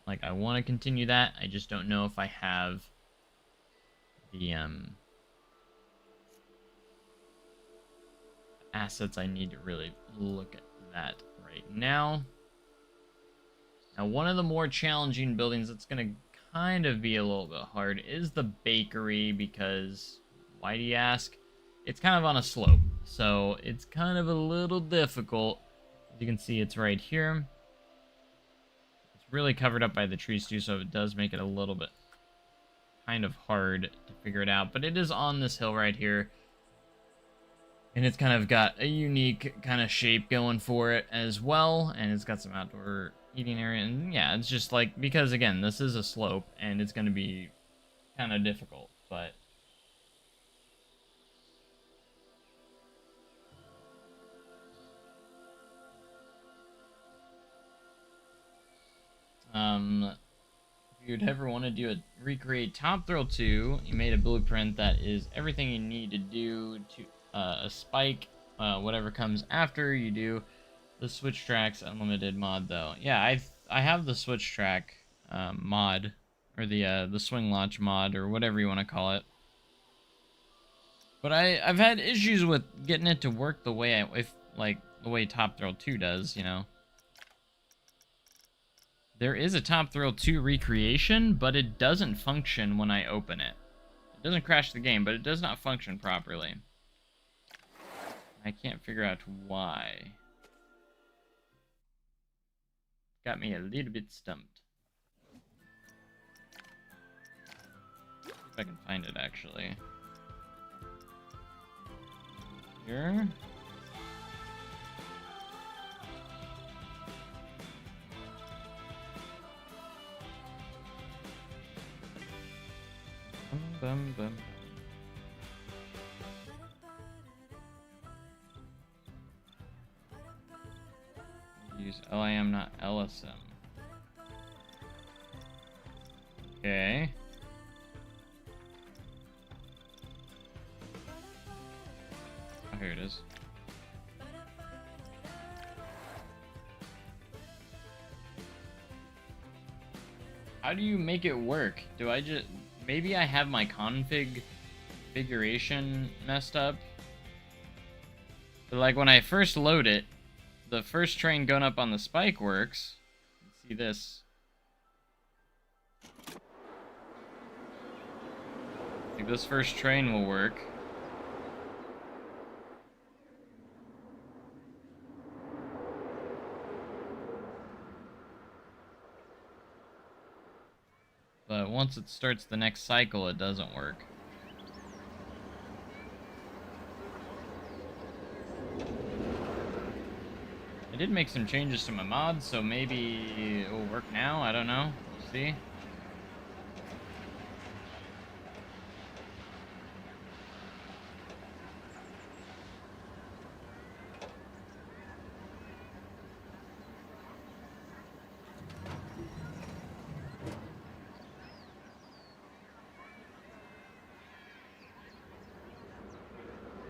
Like, I want to continue that, I just don't know if I have the, assets I need to really look at that right now. Now, one of the more challenging buildings that's going to kind of be a little bit hard is the bakery, because, why do you ask? It's kind of on a slope, so it's kind of a little difficult. As you can see, it's right here. It's really covered up by the trees too, so it does make it a little bit kind of hard to figure it out. But it is on this hill right here, and it's kind of got a unique kind of shape going for it as well, and it's got some outdoor eating area, and yeah, it's just like, because again, this is a slope, and it's going to be kind of difficult, but if you'd ever want to do a recreate Top Thrill 2, you made a blueprint that is everything you need to do to a spike, whatever comes after you do the Switch Tracks Unlimited mod, though. Yeah, I have the Switch Track mod, or the Swing Launch mod, or whatever you want to call it. But I've had issues with getting it to work the way the way Top Thrill 2 does, you know. There is a Top Thrill 2 recreation, but it doesn't function when I open it. It doesn't crash the game, but it does not function properly. I can't figure out why. Got me a little bit stumped. See if I can find it, actually. Here. Bum, bum, bum. Use LIM, not LSM. Okay. Oh, here it is. How do you make it work? Do I just... Maybe I have my configuration messed up. But like when I first load it, the first train going up on the spike works. Let's see this. Like this first train will work. But once it starts the next cycle, it doesn't work. I did make some changes to my mods, so maybe it will work now. I don't know. We'll see.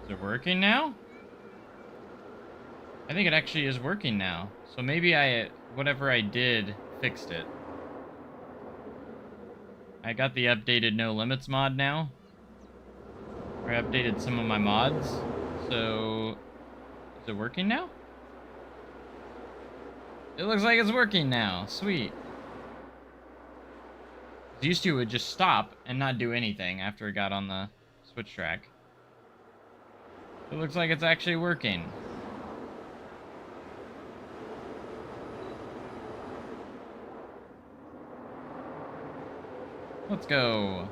Is it working now? I think it actually is working now. So maybe whatever I did fixed it. I got the updated no limits mod now. I updated some of my mods. So, is it working now? It looks like it's working now. Sweet. Used to, it would just stop and not do anything after it got on the switch track. It looks like it's actually working. Let's go.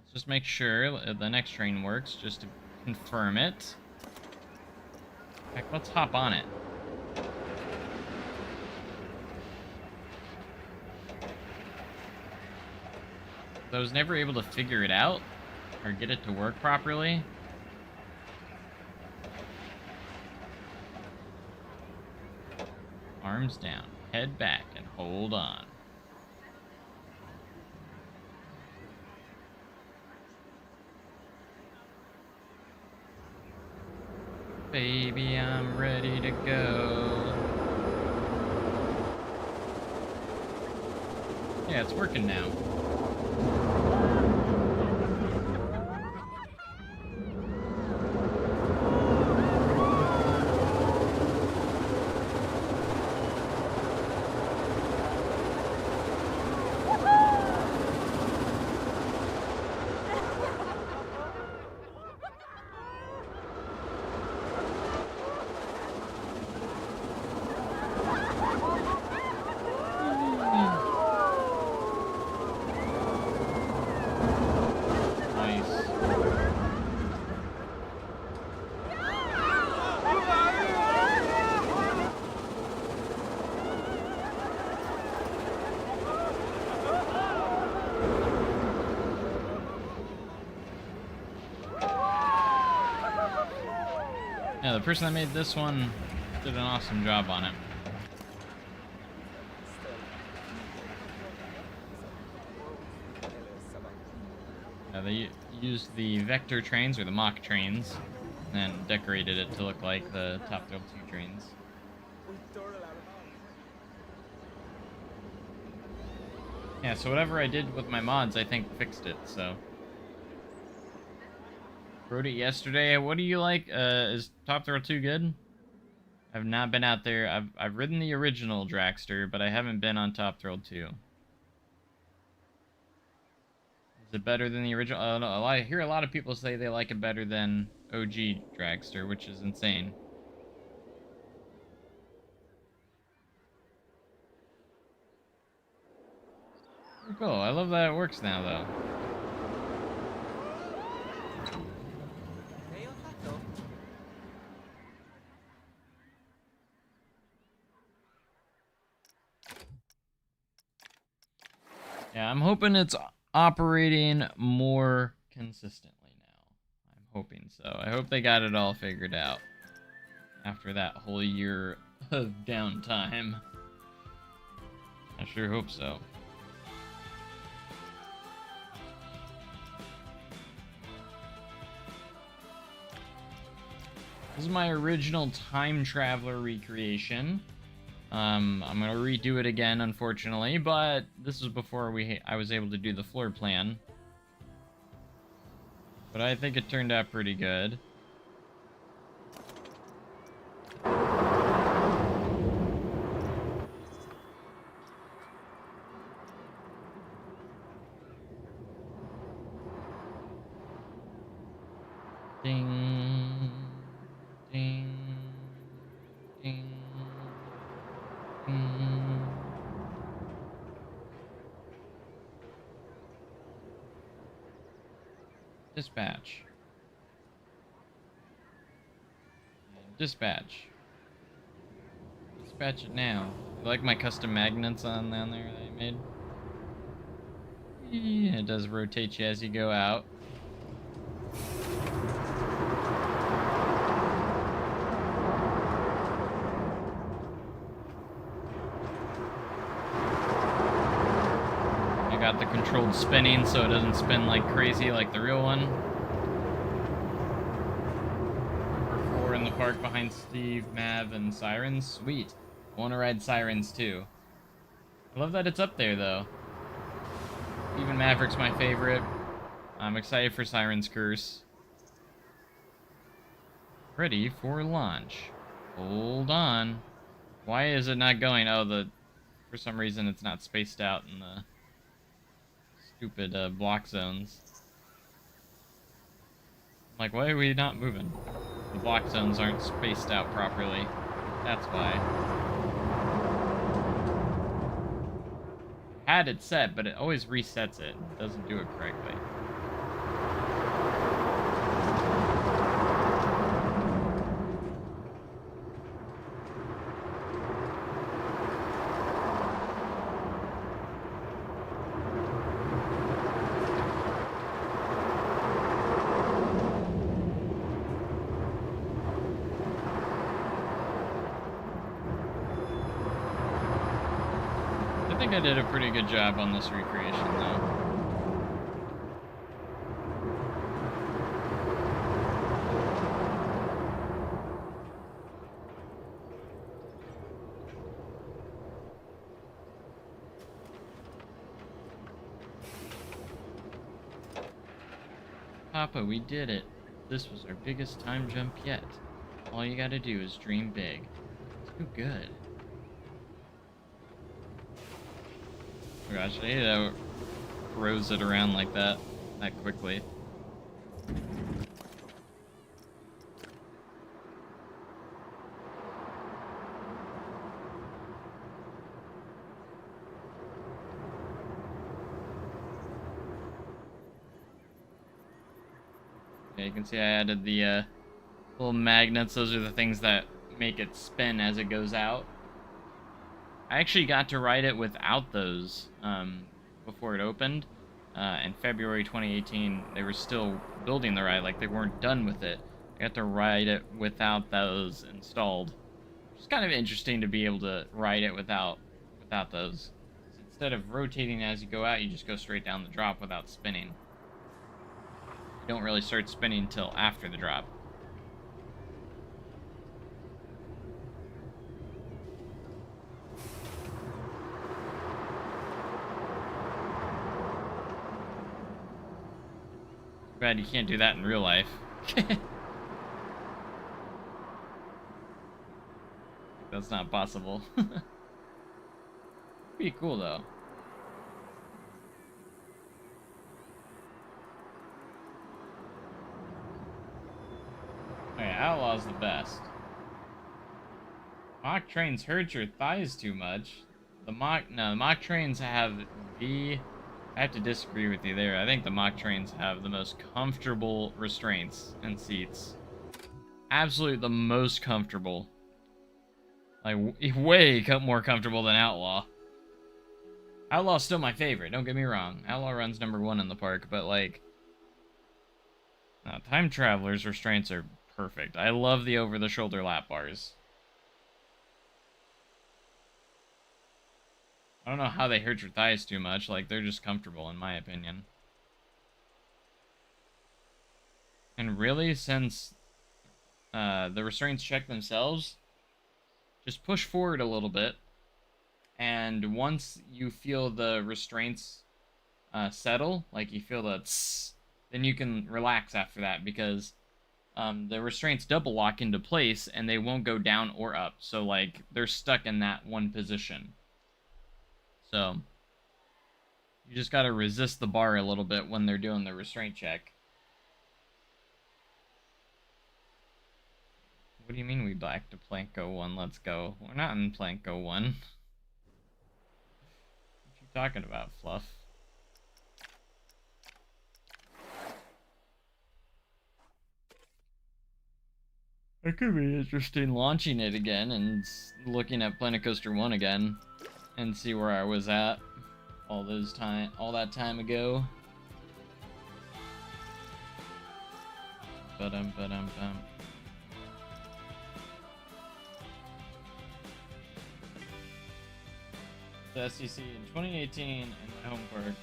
Let's just make sure the next train works, just to confirm it. Heck, let's hop on it. I was never able to figure it out or get it to work properly. Arms down, head back, and hold on. Baby, I'm ready to go. Yeah, it's working now. Yeah, the person that made this one did an awesome job on it. Yeah, they used the vector trains, or the mock trains, and decorated it to look like the Top Thrill 2 trains. Yeah, so whatever I did with my mods, I think fixed it, so... Rode it yesterday. What do you like? Is Top Thrill 2 good? I've not been out there. I've ridden the original Dragster, but I haven't been on Top Thrill 2. Is it better than the original? No, I hear a lot of people say they like it better than OG Dragster, which is insane. Cool. I love that it works now, though. Yeah, I'm hoping it's operating more consistently now. I'm hoping so. I hope they got it all figured out after that whole year of downtime. I sure hope so. This is my original Time Traveler recreation. I'm gonna redo it again, unfortunately, but this was before I was able to do the floor plan. But I think it turned out pretty good. Ding, ding, ding. Dispatch. Dispatch. Dispatch it now. You like my custom magnets on down there that I made? Yeah, it does rotate you as you go out. I got the controlled spinning so it doesn't spin like crazy like the real one. Number 4 in the park behind Steve, Mav, and Sirens. Sweet. I want to ride Sirens too. I love that it's up there though. Even Maverick's my favorite. I'm excited for Siren's Curse. Ready for launch. Hold on. Why is it not going? Oh, for some reason it's not spaced out in the stupid block zones. I'm like, why are we not moving? The block zones aren't spaced out properly. That's why. Had it set, but it always resets it. It doesn't do it correctly. I think I did a pretty good job on this recreation, though. Papa, we did it. This was our biggest time jump yet. All you gotta do is dream big. Too good. Oh gosh, I hate how it throws it around like that quickly. Yeah, you can see I added the little magnets. Those are the things that make it spin as it goes out. I actually got to ride it without those before it opened. In February 2018, they were still building the ride, like they weren't done with it. I got to ride it without those installed. It's kind of interesting to be able to ride it without those. So instead of rotating as you go out, you just go straight down the drop without spinning. You don't really start spinning until after the drop. Bad you can't do that in real life. That's not possible. Pretty cool though. Alright, Outlaw's the best. Mock trains hurt your thighs too much. The mock trains have the... I have to disagree with you there. I think the mock trains have the most comfortable restraints and seats. Absolutely the most comfortable. Like, way more comfortable than Outlaw. Outlaw's still my favorite, don't get me wrong. Outlaw runs #1 in the park, but like... Time Traveler's restraints are perfect. I love the over-the-shoulder lap bars. I don't know how they hurt your thighs too much. Like, they're just comfortable, in my opinion. And really, since the restraints check themselves, just push forward a little bit. And once you feel the restraints settle, like you feel the tss, then you can relax after that, because the restraints double lock into place and they won't go down or up. So, like, they're stuck in that one position. So, you just gotta resist the bar a little bit when they're doing the restraint check. What do you mean we back to Planko 1? Let's go. We're not in Planko 1. What you talking about, Fluff? It could be interesting launching it again and looking at Planet Coaster 1 again. And see where I was at all that time ago. Ba-dum. The SCC in 2018 in my home park.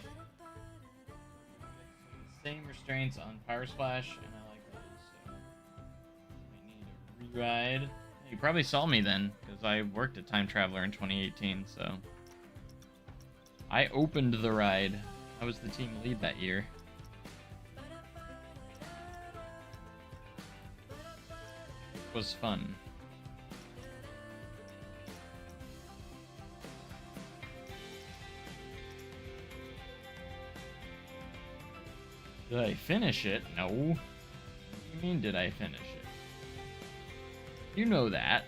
same restraints on Power Splash, and I like those, so I need a re-ride. You probably saw me then, because I worked at Time Traveler in 2018, so... I opened the ride. I was the team lead that year. It was fun. Did I finish it? No. What do you mean, did I finish it? You know that.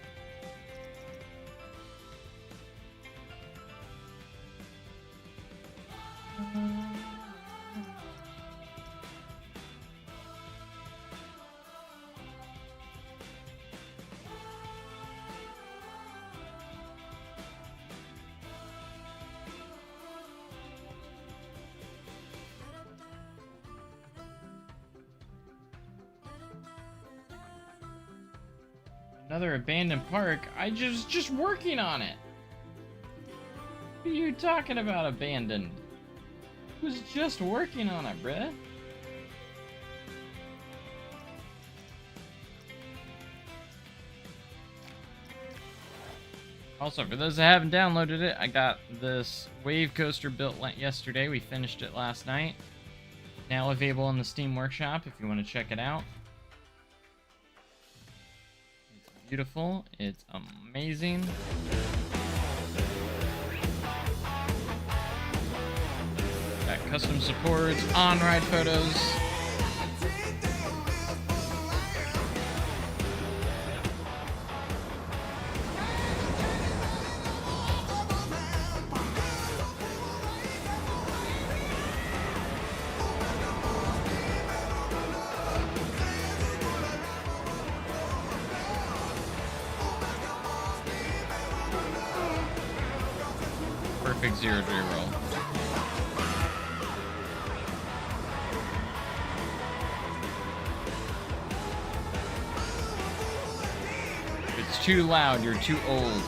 Another abandoned park? I just working on it. What are you talking about, abandoned? I was just working on it, bruh. Also, for those that haven't downloaded it, I got this wave coaster built yesterday. We finished it last night. Now available in the Steam Workshop if you want to check it out. It's beautiful. It's amazing. Got custom supports, on-ride photos. Perfect zero reroll. If it's too loud, you're too old.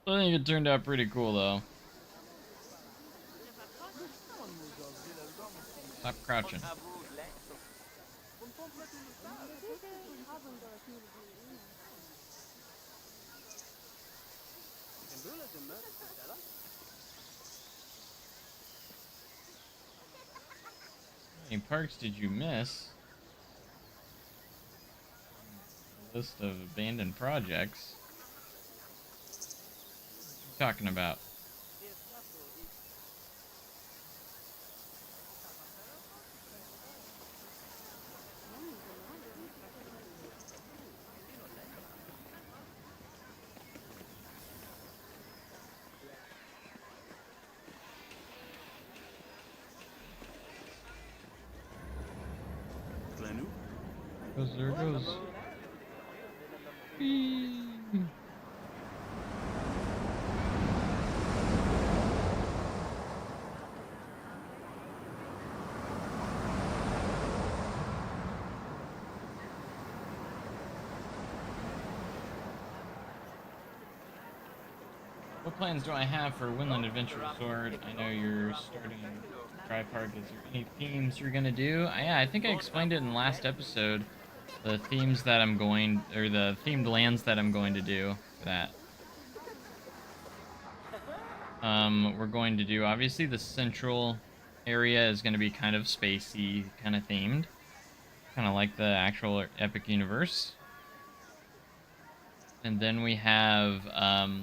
I think it turned out pretty cool, though. Stop crouching. How many parks did you miss? List of abandoned projects. What are you talking about? There it goes. Whee! Whoop. what plans do I have for Winland Adventure Resort? I know you're starting Dry Park. Is there any themes you're gonna do? Yeah, I think I explained it in the last episode. The themes that I'm going, or the themed lands that I'm going to do for that. We're going to do, obviously, the central area is going to be kind of spacey, kind of themed. Kind of like the actual Epic Universe. And then we have,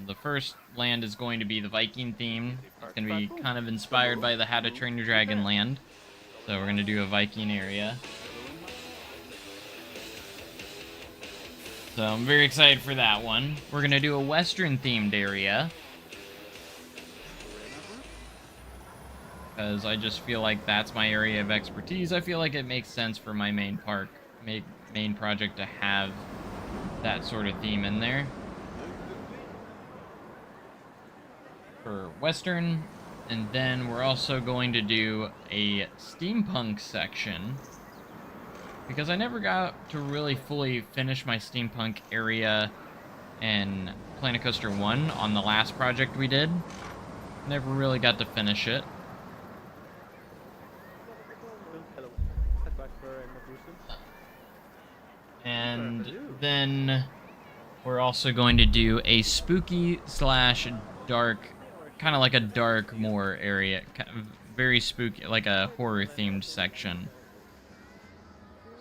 the first land is going to be the Viking theme. It's going to be kind of inspired by the How to Train Your Dragon land. So we're going to do a Viking area. So I'm very excited for that one. We're going to do a Western themed area. Because I just feel like that's my area of expertise. I feel like it makes sense for my main park, main project to have that sort of theme in there. For Western, and then we're also going to do a steampunk section. Because I never got to really fully finish my steampunk area in Planet Coaster 1 on the last project we did. Never really got to finish it. And then we're also going to do a spooky / dark, kind of like a dark moor area, kind of very spooky, like a horror themed section.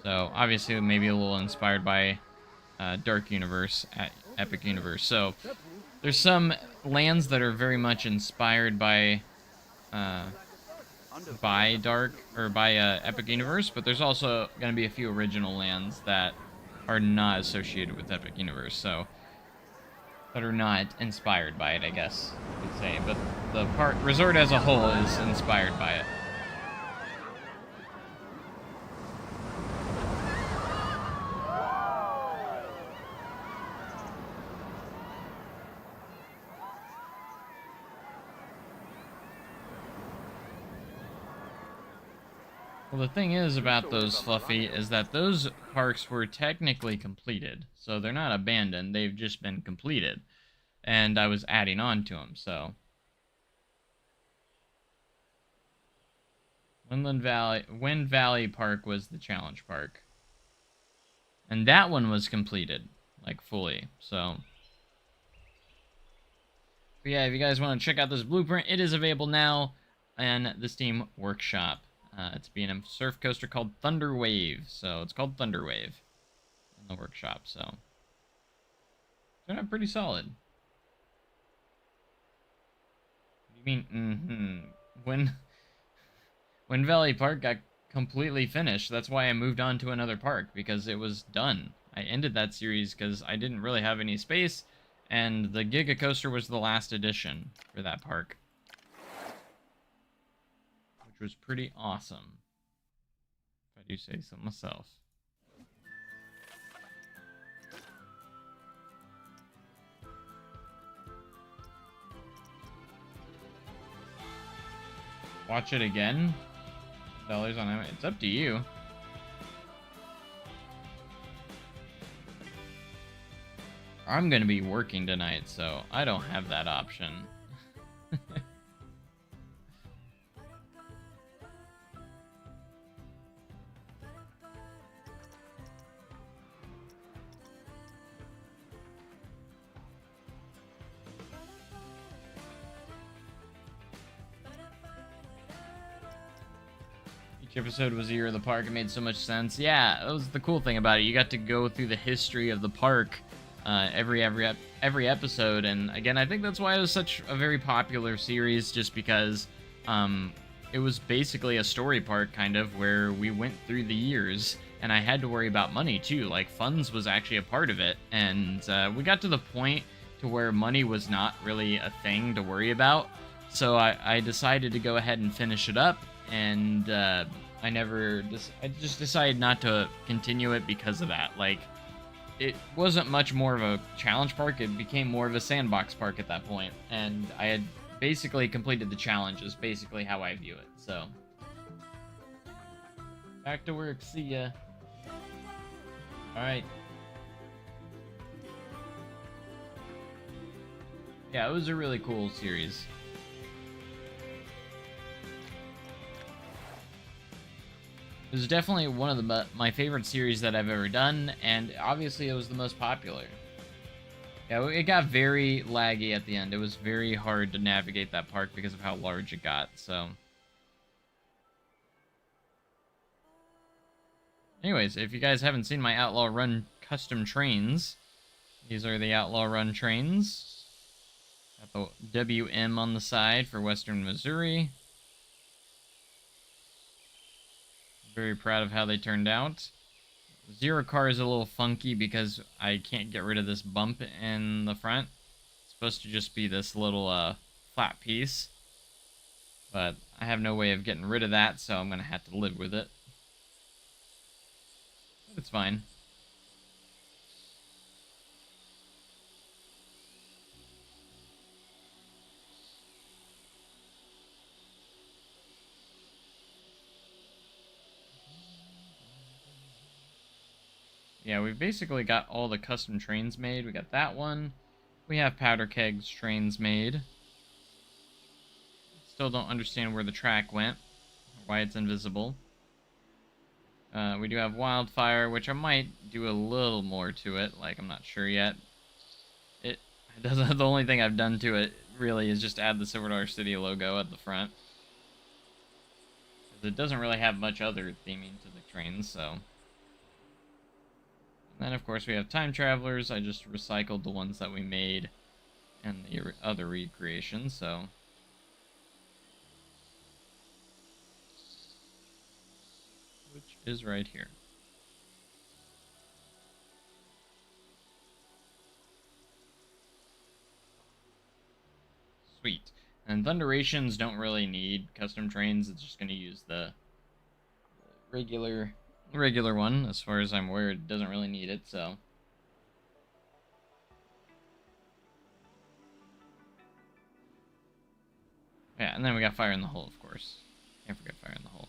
So obviously maybe a little inspired by Dark Universe at Epic Universe. So there's some lands that are very much inspired by Dark or by Epic Universe, but there's also going to be a few original lands that are not associated with Epic Universe, so that are not inspired by it, I guess you could say. But the resort as a whole is inspired by it. Well, the thing is about those, Fluffy, is that those parks were technically completed. So they're not abandoned, they've just been completed. And I was adding on to them, so. Wind Valley Park was the challenge park. And that one was completed, like, fully, so. But yeah, if you guys want to check out this blueprint, it is available now in the Steam Workshop. It's being a surf coaster called Thunder Wave, so it's called Thunder Wave in the workshop, so turned out pretty solid. What do you mean, When Valley Park got completely finished, that's why I moved on to another park, because it was done. I ended that series because I didn't really have any space, and the Giga Coaster was the last addition for that park. Was pretty awesome, if I do say so myself. Watch it again? $1 on it. It's up to you. I'm gonna be working tonight, so I don't have that option. Each episode was a year of the park. It made so much sense. Yeah, that was the cool thing about it. You got to go through the history of the park every episode, and again, I think that's why it was such a very popular series, just because it was basically a story park, kind of, where we went through the years, and I had to worry about money too. Like, funds was actually a part of it, and we got to the point to where money was not really a thing to worry about, so I decided to go ahead and finish it up, and I just decided not to continue it because of that. Like, it wasn't much more of a challenge park, it became more of a sandbox park at that point, and I had basically completed the challenge, is basically how I view it, so. Back to work, see ya. Alright. Yeah, it was a really cool series. It was definitely one of my favorite series that I've ever done, and obviously it was the most popular. Yeah, it got very laggy at the end. It was very hard to navigate that park because of how large it got, so... Anyways, if you guys haven't seen my Outlaw Run custom trains, these are the Outlaw Run trains. Got the WM on the side for Western Missouri. Very proud of how they turned out. Zero car is a little funky because I can't get rid of this bump in the front. It's supposed to just be this little flat piece. But I have no way of getting rid of that, so I'm going to have to live with it. But it's fine. Yeah, we've basically got all the custom trains made. We got that one. We have Powder Keg's trains made. Still don't understand where the track went, or why it's invisible. We do have Wildfire, which I might do a little more to it. Like, I'm not sure yet. It doesn't. The only thing I've done to it really is just add the Silver Dollar City logo at the front. It doesn't really have much other theming to the trains, so. And then, of course, we have Time Travelers. I just recycled the ones that we made and the other recreations, so. Which is right here. Sweet. And Thunderations don't really need custom trains. It's just going to use the regular one. As far as I'm aware, it doesn't really need it, so. Yeah, and then we got Fire in the Hole, of course. Can't forget Fire in the Hole.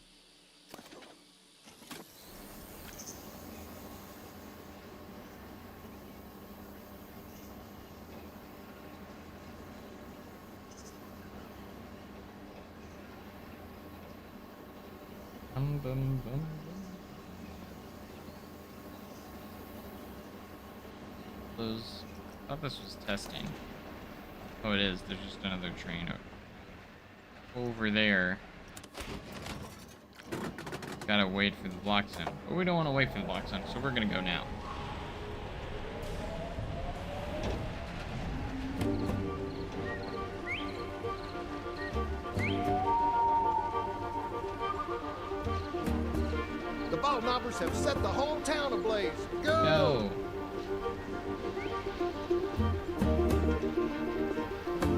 Bum, bum, bum. I thought this was testing. Oh, it is. There's just another train over there. Gotta wait for the block zone. But we don't want to wait for the block zone, so we're gonna go now. The ball knobbers have set the whole town ablaze. Go! Go!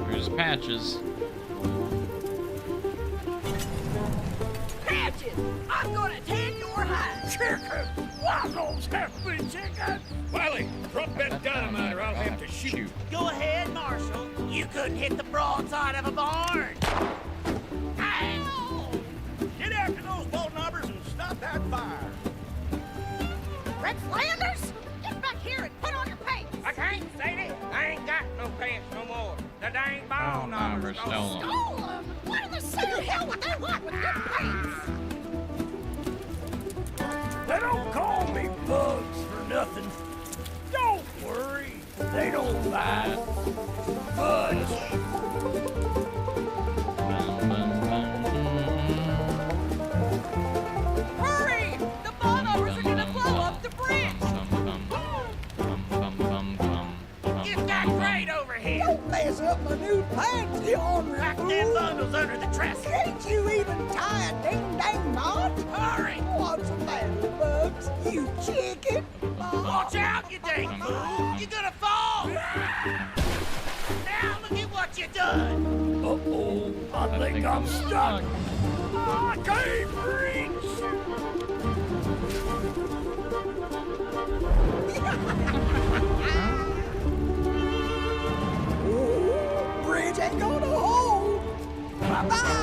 There's Patches. Patches! I'm gonna tan your hide! Chicken! Waffles have been chicken! Wiley, drop that dynamite or I'll have to shoot. Go ahead, Marshal. You couldn't hit the broadside of a barn! Ow! Get after those ball knobbers and stop that fire. Red Flanders? Get back here and put on your pants! I can't, Sadie. I ain't got no pants no more. The dang ball knobbers stole 'em. Stole them! What in the city hell would they want with good pants? They don't call me bugs for nothing. Don't worry. They don't bite. Much. Hurry! The ball numbers are gonna blow up the bridge! Get that crate over here. Don't mess up my new pants, you ornery Pack fool. them bundles under the dresser. Can't you even tie a ding-dang knot? Hurry. What's the matter, Bugs? You chicken? Watch out, you dang fool! You're gonna fall! Now look at what you done! Uh-oh, I think I'm stuck! I can't reach! Ooh, bridge ain't gonna hold. Bye-bye.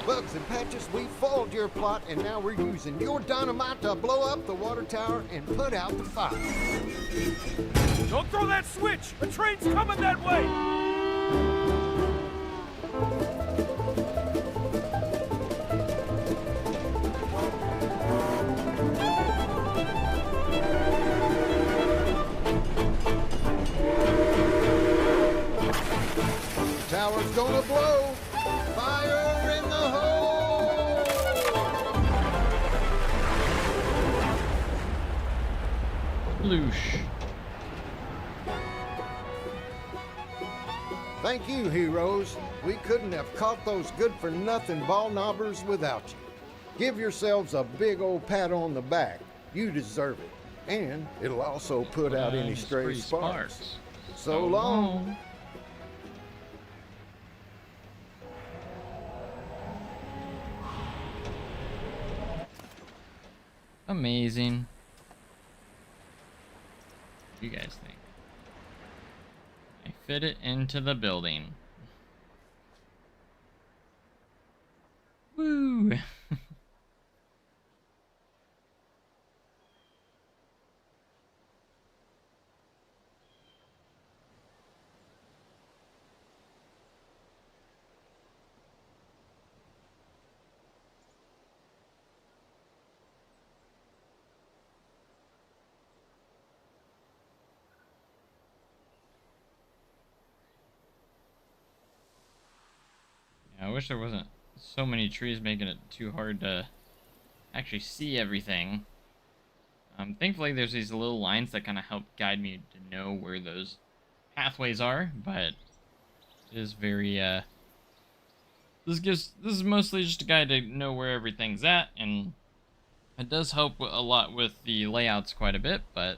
Bugs and Patches, we foiled your plot, and now we're using your dynamite to blow up the water tower and put out the fire. Don't throw that switch! A train's coming that way! Tower's gonna blow. Fire in the hole! Sploosh. Thank you, heroes. We couldn't have caught those good-for-nothing ball knobbers without you. Give yourselves a big old pat on the back. You deserve it. And it'll also put out any stray sparks. So long. Amazing. What do you guys think? I fit it into the building. Woo! I wish there wasn't so many trees making it too hard to actually see everything. Thankfully there's these little lines that kind of help guide me to know where those pathways are, but it is very, this is mostly just a guide to know where everything's at, and it does help a lot with the layouts quite a bit, but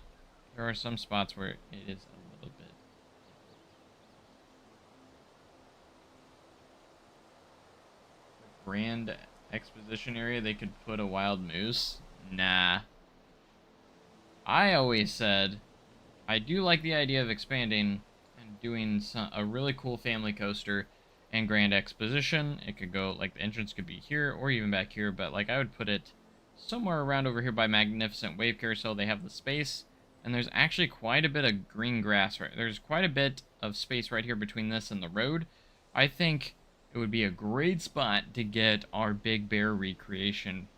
there are some spots where it is a little bit. Grand exposition area, they could put a wild moose? Nah. I always said I do like the idea of expanding and doing a really cool family coaster and grand exposition. It could go, like, the entrance could be here or even back here, but like I would put it somewhere around over here by Magnificent Wave Carousel. They have the space, and there's actually quite a bit of green grass right. There's quite a bit of space right here between this and the road. I think it would be a great spot to get our Big Bear recreation,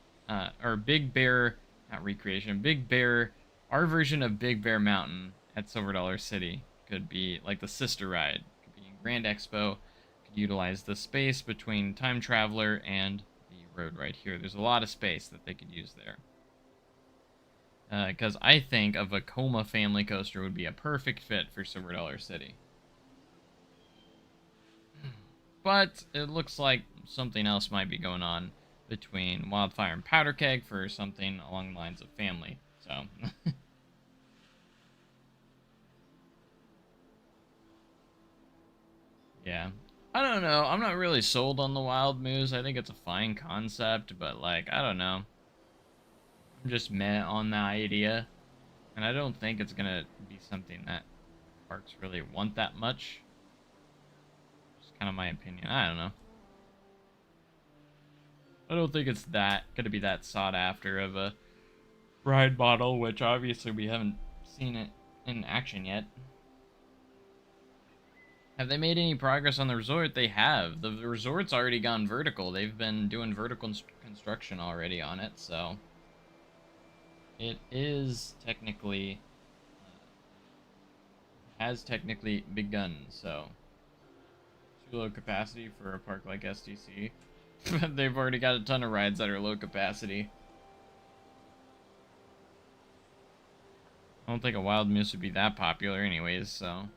or Big Bear, not recreation, Big Bear, our version of Big Bear Mountain at Silver Dollar City. Could be like the sister ride, could be in Grand Expo, could utilize the space between Time Traveler and the road right here. There's a lot of space that they could use there. Because I think a Vekoma family coaster would be a perfect fit for Silver Dollar City. But it looks like something else might be going on between Wildfire and Powder Keg for something along the lines of family. So, yeah. I don't know. I'm not really sold on the Wild Moose. I think it's a fine concept, but, like, I don't know. I'm just meh on the idea. And I don't think it's gonna be something that parks really want that much. Kind of my opinion. I don't know. I don't think it's gonna be that sought after of a ride model, which obviously we haven't seen it in action yet. Have they made any progress on the resort? They have. The resort's already gone vertical. They've been doing vertical construction already on it, so it is technically has technically begun. So too low capacity for a park like SDC. They've already got a ton of rides that are low capacity. I don't think a Wild Moose would be that popular anyways, so.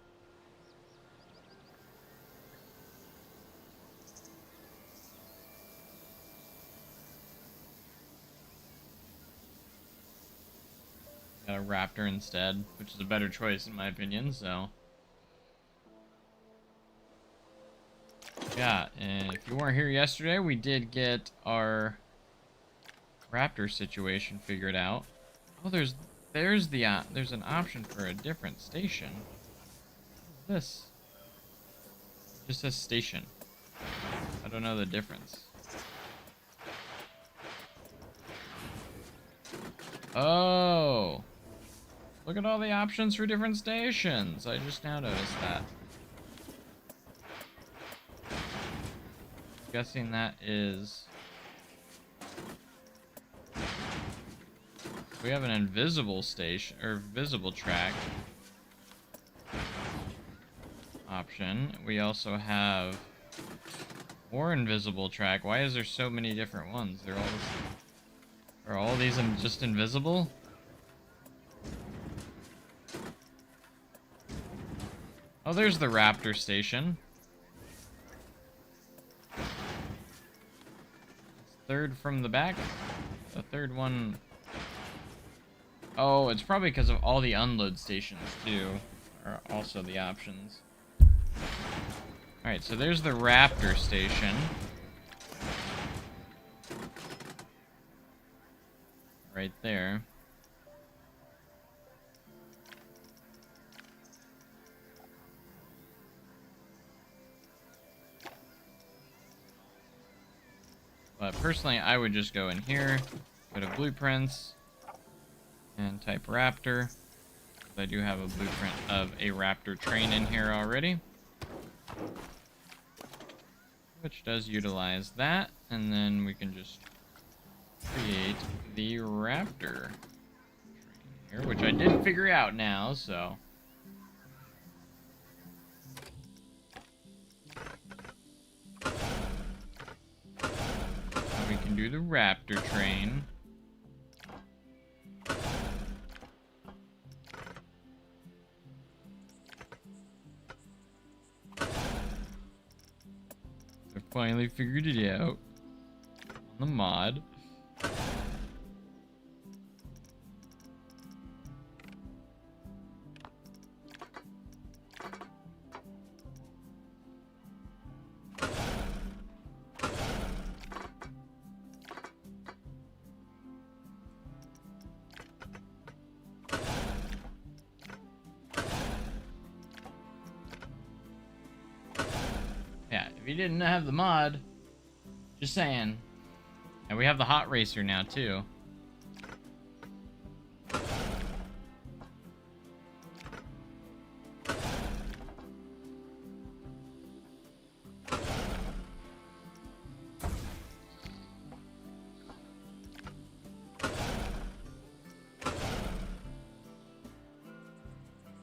Got a Raptor instead, which is a better choice in my opinion, so. Yeah, and if you weren't here yesterday, we did get our Raptor situation figured out. Oh, there's an option for a different station. This just says station. I don't know the difference. Oh. Look at all the options for different stations. I just now noticed that. Guessing that is... We have an invisible station, or visible track option. We also have more invisible track. Why is there so many different ones? Are all these just invisible? Oh, there's the Raptor station. Third from the back. The third one. Oh, it's probably because of all the unload stations too, are also the options. Alright, so there's the Raptor station. Right there. But personally, I would just go in here, go to blueprints, and type Raptor. I do have a blueprint of a Raptor train in here already, which does utilize that, and then we can just create the Raptor train here, which I did figure out now, so... we can do the Raptor train. I finally figured it out on the mod. Yeah, if you didn't have the mod, just saying. And we have the hot racer now too.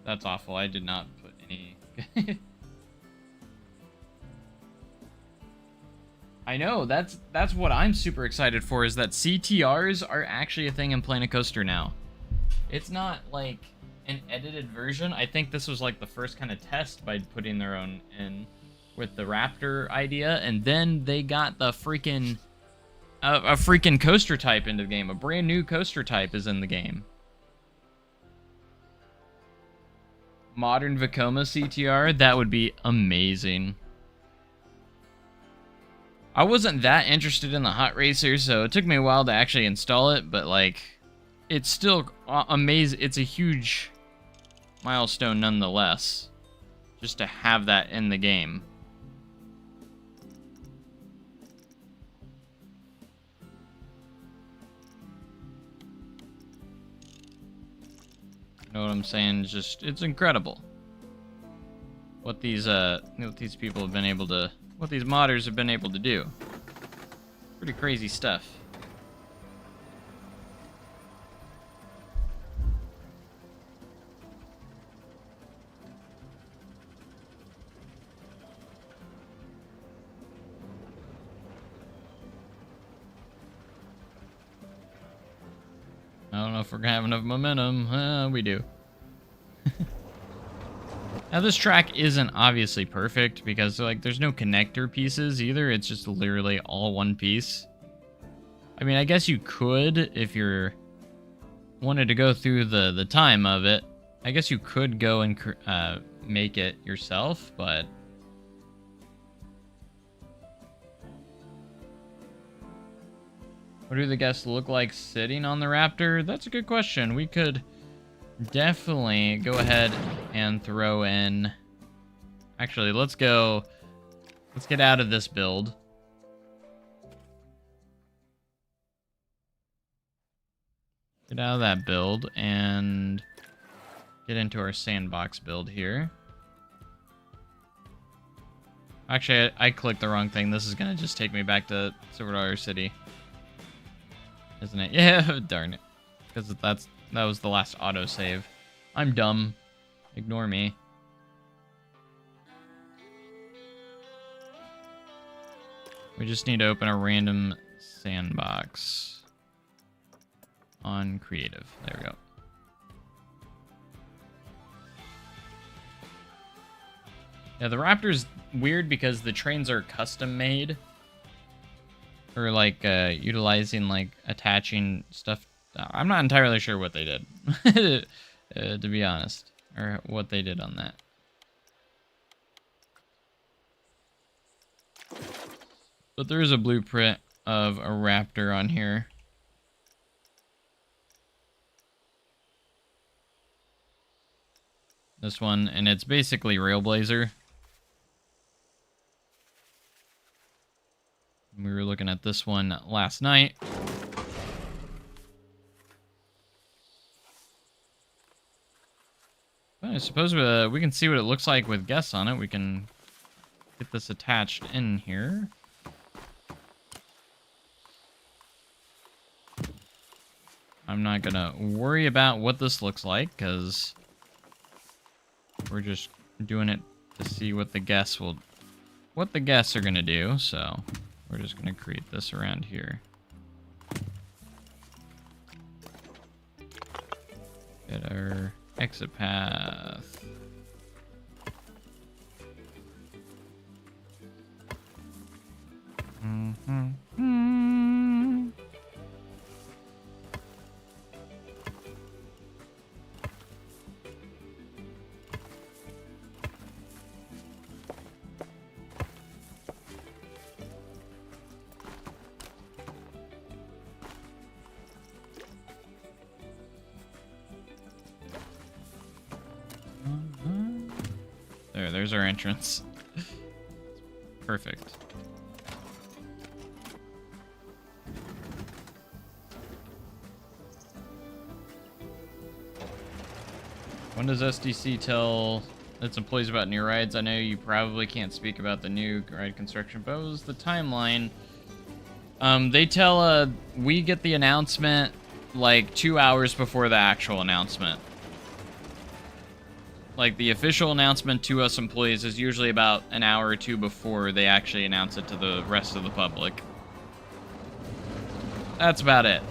That's awful. I did not put any... I know, that's what I'm super excited for, is that CTRs are actually a thing in Planet Coaster now. It's not like an edited version. I think this was like the first kind of test by putting their own in with the Raptor idea, and then they got the freaking a freaking coaster type into the game. A brand new coaster type is in the game. Modern Vekoma CTR, that would be amazing. I wasn't that interested in the hot racer, so it took me a while to actually install it, but like, it's still amazing. It's a huge milestone nonetheless, just to have that in the game. You know what I'm saying? It's just, it's incredible what these people have been able to, what these modders have been able to do. Pretty crazy stuff. I don't know if we're gonna have enough momentum. We do. Now this track isn't obviously perfect because like there's no connector pieces either. It's just literally all one piece. I mean, I guess you could, if you're wanted to go through the time of it, I guess you could go and make it yourself, but what do the guests look like sitting on the Raptor? That's a good question. We could definitely go ahead and throw in... Actually, let's get out of this build. Get out of that build and get into our sandbox build here. Actually, I clicked the wrong thing. This is gonna just take me back to Silver Dollar City, isn't it? Yeah, darn it. Because that was the last autosave. I'm dumb. Ignore me. We just need to open a random sandbox on creative. There we go. Yeah, the Raptor's weird because the trains are custom made. Or like utilizing like attaching stuff. I'm not entirely sure what they did, to be honest, or what they did on that. But there is a blueprint of a Raptor on here. This one, and it's basically Railblazer. We were looking at this one last night. Well, I suppose we can see what it looks like with guests on it. We can get this attached in here. I'm not gonna worry about what this looks like because we're just doing it to see what the guests are gonna do. So we're just gonna create this around here. Get our exit path. There's our entrance. Perfect. When does SDC tell its employees about new rides? I know you probably can't speak about the new ride construction, but what was the timeline? They tell, we get the announcement like 2 hours before the actual announcement. Like, the official announcement to us employees is usually about an hour or two before they actually announce it to the rest of the public. That's about it.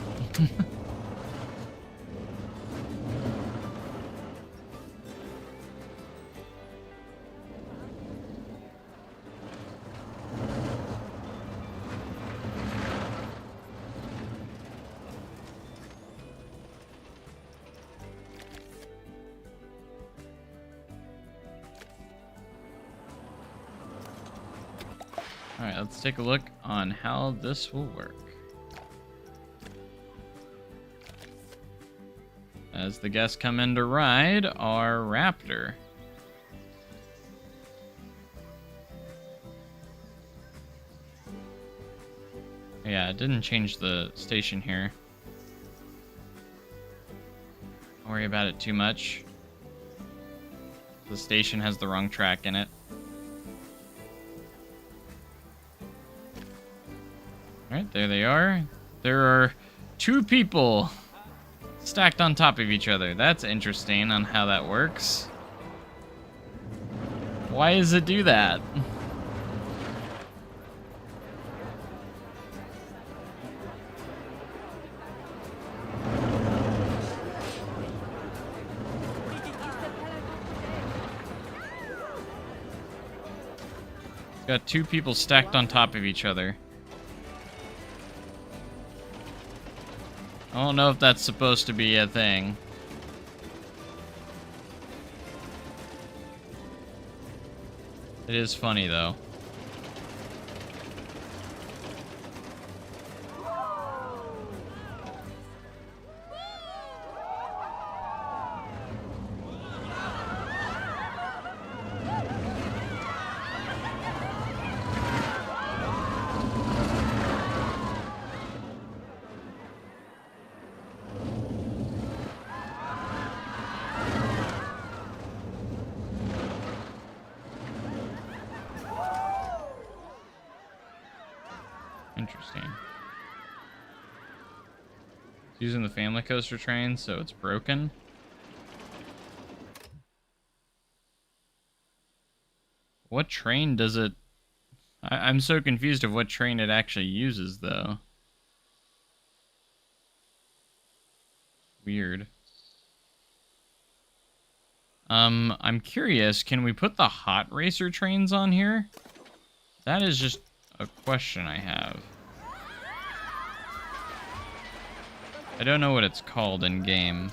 Alright, let's take a look on how this will work. As the guests come in to ride our Raptor. Yeah, it didn't change the station here. Don't worry about it too much. The station has the wrong track in it. Alright, there they are. There are 2 people stacked on top of each other. That's interesting on how that works. Why does it do that? Got 2 people stacked on top of each other. I don't know if that's supposed to be a thing. It is funny, though. Interesting. It's using the family coaster train, so it's broken. What train does it... I'm so confused of what train it actually uses, though. Weird. I'm curious, can we put the hot racer trains on here? That is just a question I have. I don't know what it's called in game.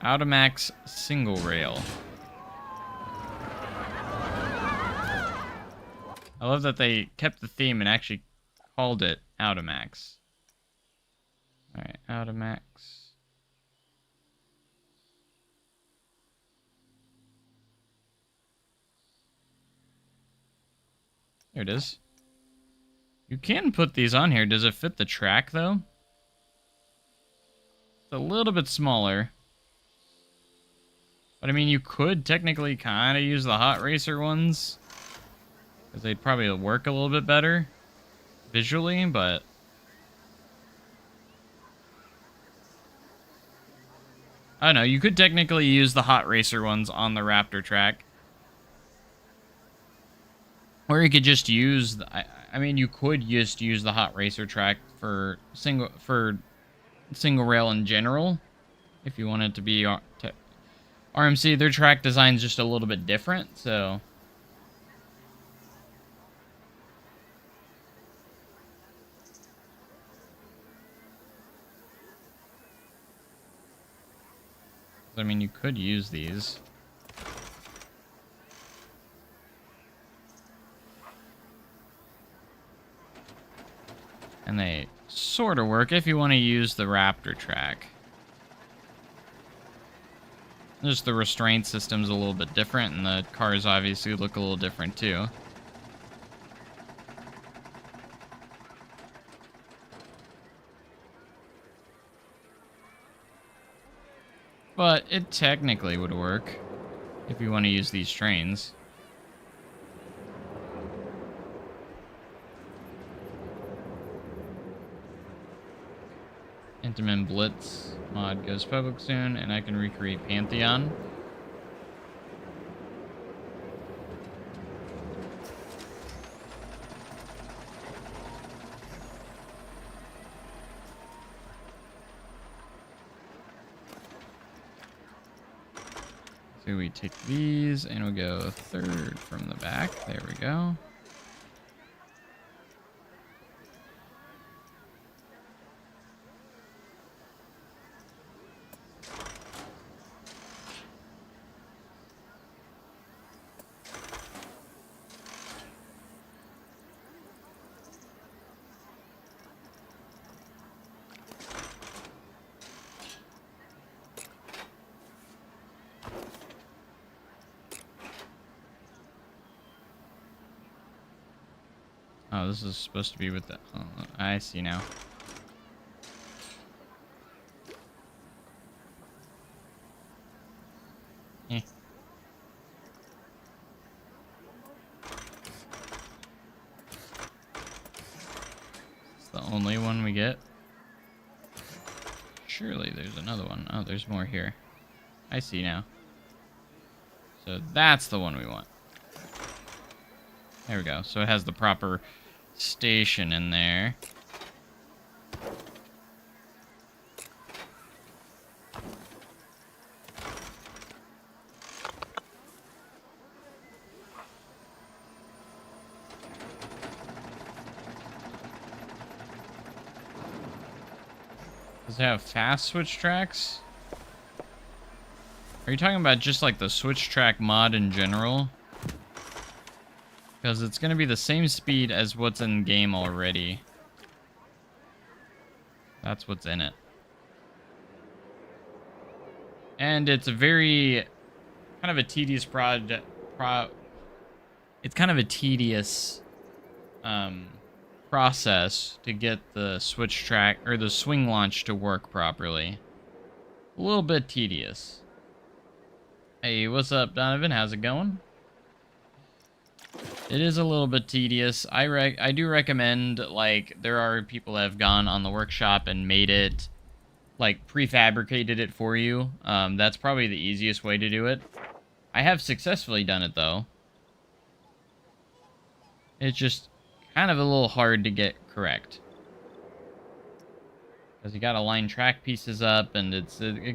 Automax single rail. I love that they kept the theme and actually called it Automax. Alright, Automax. There it is. You can put these on here. Does it fit the track, though? It's a little bit smaller. But, I mean, you could technically kind of use the Hot Racer ones. Because they'd probably work a little bit better visually, but... I don't know. You could technically use the Hot Racer ones on the Raptor track. Or you could just use... I mean, you could just use the Hot Racer track for single rail in general. If you want it to be... RMC, their track design's just a little bit different, so... I mean, you could use these. And they sort of work if you want to use the Raptor track. Just the restraint system's a little bit different, and the cars obviously look a little different too. But it technically would work if you want to use these trains. Intamin Blitz mod goes public soon, and I can recreate Pantheon. So we take these, and we'll go third from the back. There we go. Oh, this is supposed to be with the... Oh, I see now. Eh. It's the only one we get. Surely there's another one. Oh, there's more here. I see now. So that's the one we want. There we go. So it has the proper station in there. Does it have fast switch tracks? Are you talking about just like the switch track mod in general? Because it's going to be the same speed as what's in game already. That's what's in it. And it's a very... kind of a tedious it's kind of a tedious process to get the switch track or the swing launch to work properly. A little bit tedious. Hey, what's up, Donovan? How's it going? It is a little bit tedious. I do recommend, like, there are people that have gone on the workshop and made it, like, prefabricated it for you. That's probably the easiest way to do it. I have successfully done it, though. It's just kind of a little hard to get correct. Because you gotta line track pieces up, and it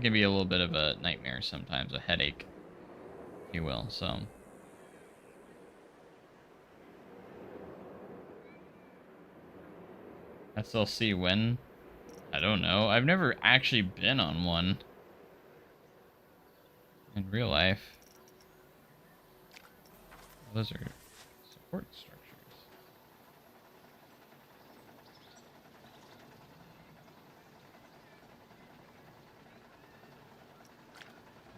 can be a little bit of a nightmare sometimes, a headache, if you will, so... SLC when? I don't know. I've never actually been on one. In real life. Those are support structures.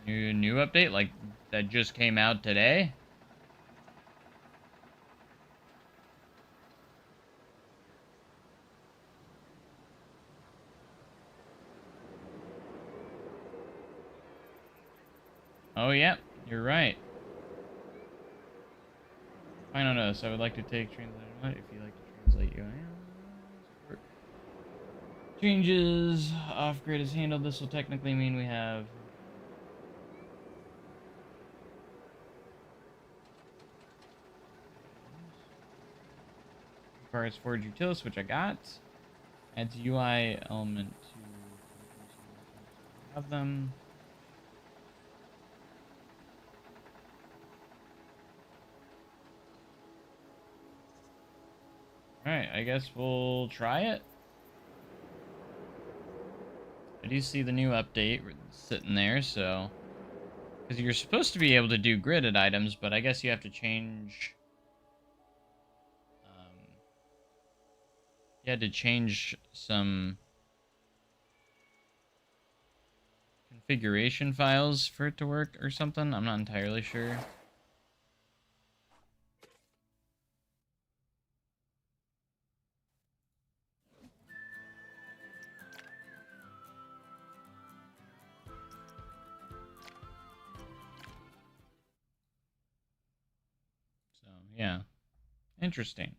New update? Like, that just came out today? Oh, yeah, you're right. Final notice. I would like to take translation. What if you like to translate you? Changes off grid is handled. This will technically mean we have. Parts Forge Utilis, which I got. Adds UI element to have them. Alright, I guess we'll try it. I do see the new update sitting there, so... Because you're supposed to be able to do gridded items, but I guess you have to change... you had to change some... configuration files for it to work or something? I'm not entirely sure. So, yeah. Interesting.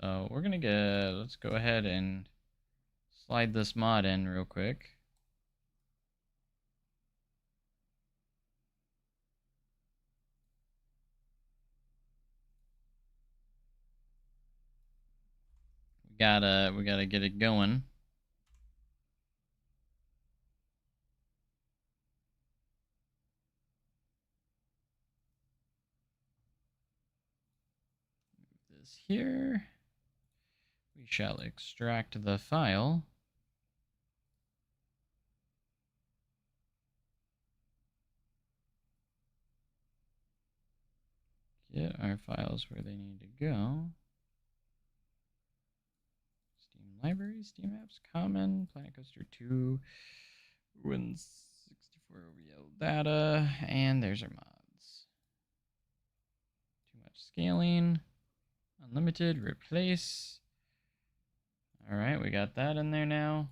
So, we're gonna get... let's go ahead and slide this mod in real quick. We gotta get it going. Move this here. We shall extract the file. Get our files where they need to go. Steam Library, Steam Apps, Common, Planet Coaster 2, Win 64 OVL data, and there's our mods. Too much scaling. Unlimited, replace. Alright, we got that in there now.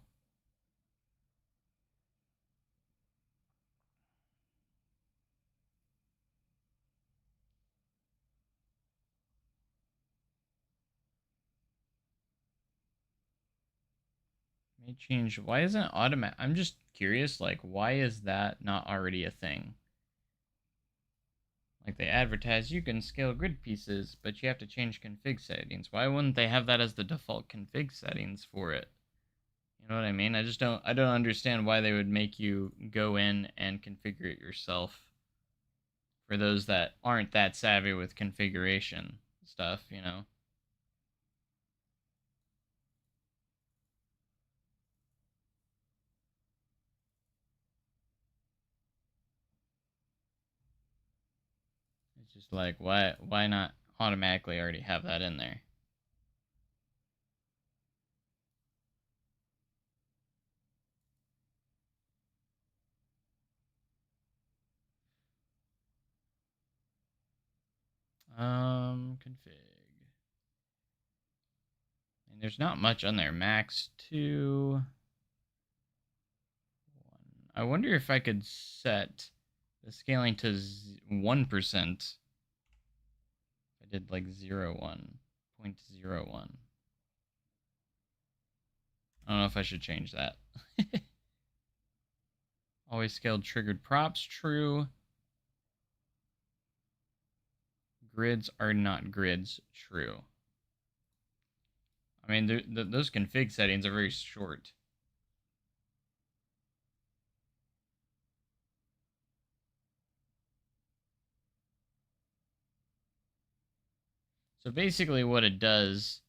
May change. Why isn't it automatic? I'm just curious, like, why is that not already a thing? Like, they advertise you can scale grid pieces, but you have to change config settings. Why wouldn't they have that as the default config settings for it? You know what I mean? I don't understand why they would make you go in and configure it yourself. For those that aren't that savvy with configuration stuff, you know? It's just like, why not automatically already have that in there? Config. There's not much on there. Max 2. 1. I wonder if I could set the scaling to 1%. I did like 0.01. I don't know if I should change that. Always scaled triggered props, true. Grids are not grids, true. I mean, those config settings are very short. So basically what it does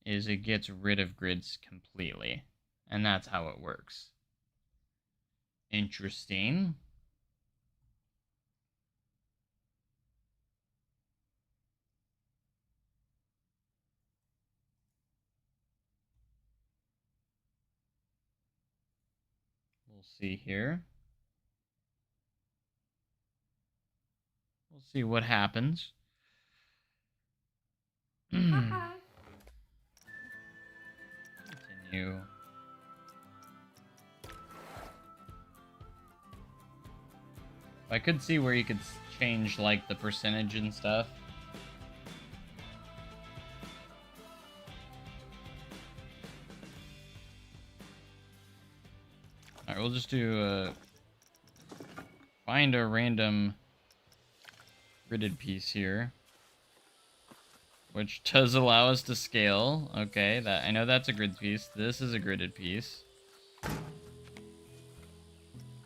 is it gets rid of grids completely. And that's how it works. Interesting. We'll see here. We'll see what happens. Continue. I could see where you could change like the percentage and stuff. Alright, we'll just do find a random gridded piece here, which does allow us to scale. Okay, that I know that's a grid piece. This is a gridded piece.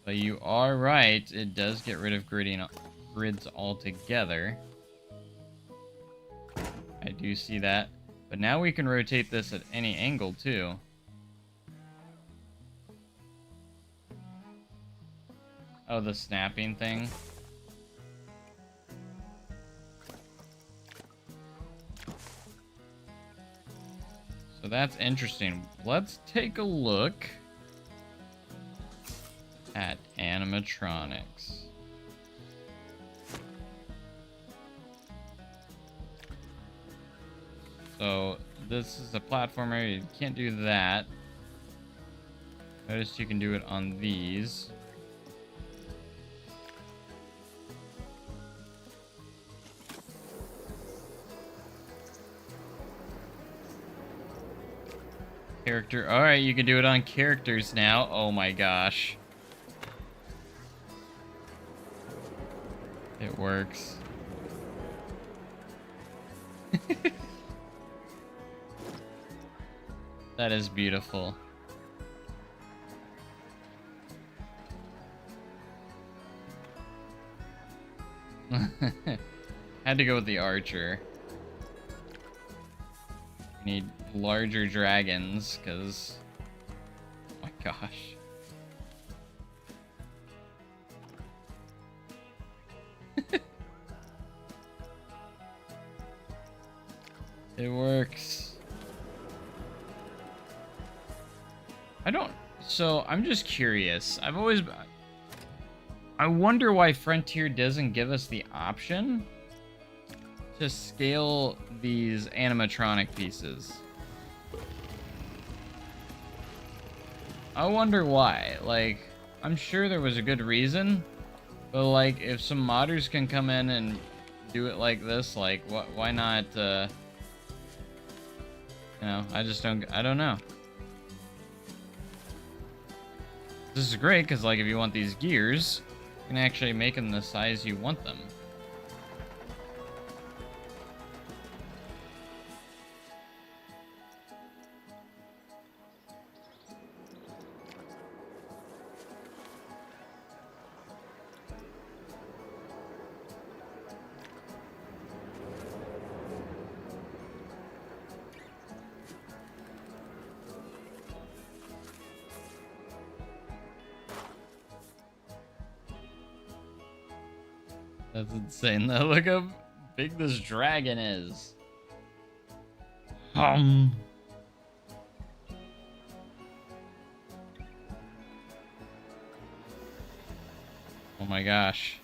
But you are right, it does get rid of grids altogether. I do see that. But now we can rotate this at any angle too. Oh, the snapping thing. So that's interesting. Let's take a look at animatronics. So this is a platformer, you can't do that. Notice you can do it on these. Character, alright, you can do it on characters now. Oh my gosh. It works. That is beautiful. Had to go with the archer. We need larger dragons, because... Oh my gosh. It works. So, I'm just curious. I wonder why Frontier doesn't give us the option to scale these animatronic pieces. I wonder why. Like, I'm sure there was a good reason, but like, if some modders can come in and do it like this, like, why not, you know, I don't know. This is great, because, like, if you want these gears, you can actually make them the size you want them. That's insane though. Look how big this dragon is. Oh my gosh.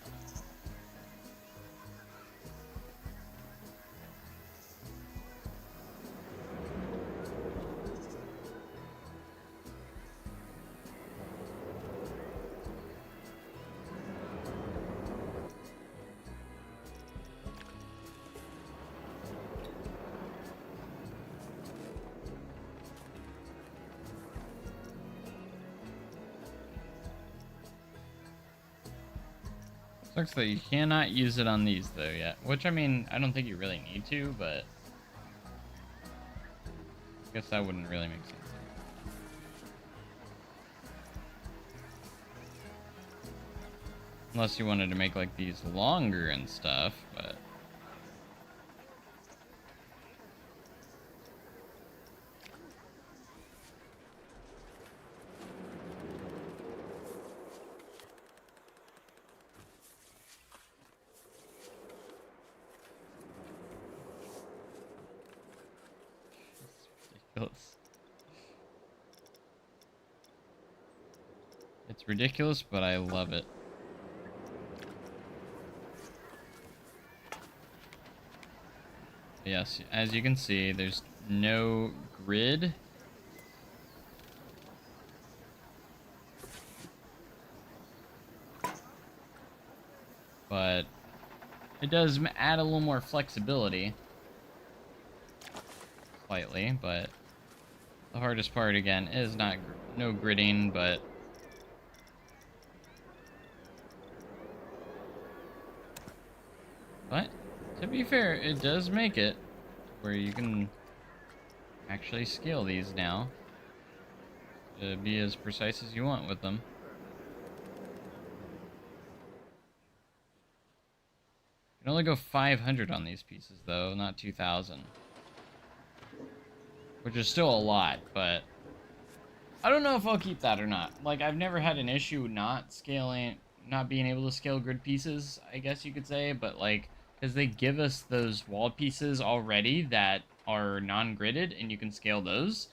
Sucks that you cannot use it on these though yet. Which I mean, I don't think you really need to, but I guess that wouldn't really make sense. Unless you wanted to make like these longer and stuff, but ridiculous. It's ridiculous, but I love it. Yes, as you can see, there's no grid. But it does add a little more flexibility. Slightly, but the hardest part again is no gridding, but to be fair, it does make it where you can actually scale these now to be as precise as you want with them. You can only go 500 on these pieces though, not 2,000. Which is still a lot, but I don't know if I'll keep that or not. Like, I've never had an issue not being able to scale grid pieces, I guess you could say, but like, because they give us those wall pieces already that are non-gridded, and you can scale those.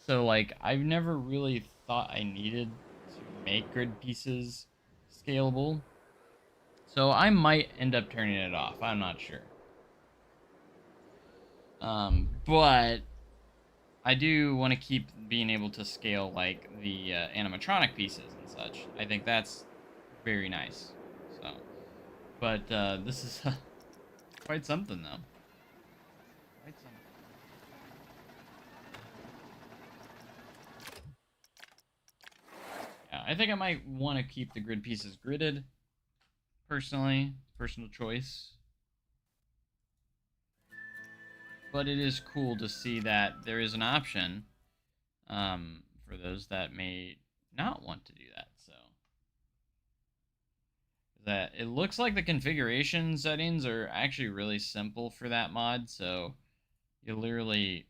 So like, I've never really thought I needed to make grid pieces scalable. So I might end up turning it off, I'm not sure. But I do want to keep being able to scale like the animatronic pieces and such. I think that's very nice. So, but this is quite something though. Quite something. Yeah, I think I might want to keep the grid pieces gridded. Personally, personal choice. But it is cool to see that there is an option for those that may not want to do that. So that it looks like the configuration settings are actually really simple for that mod. So you literally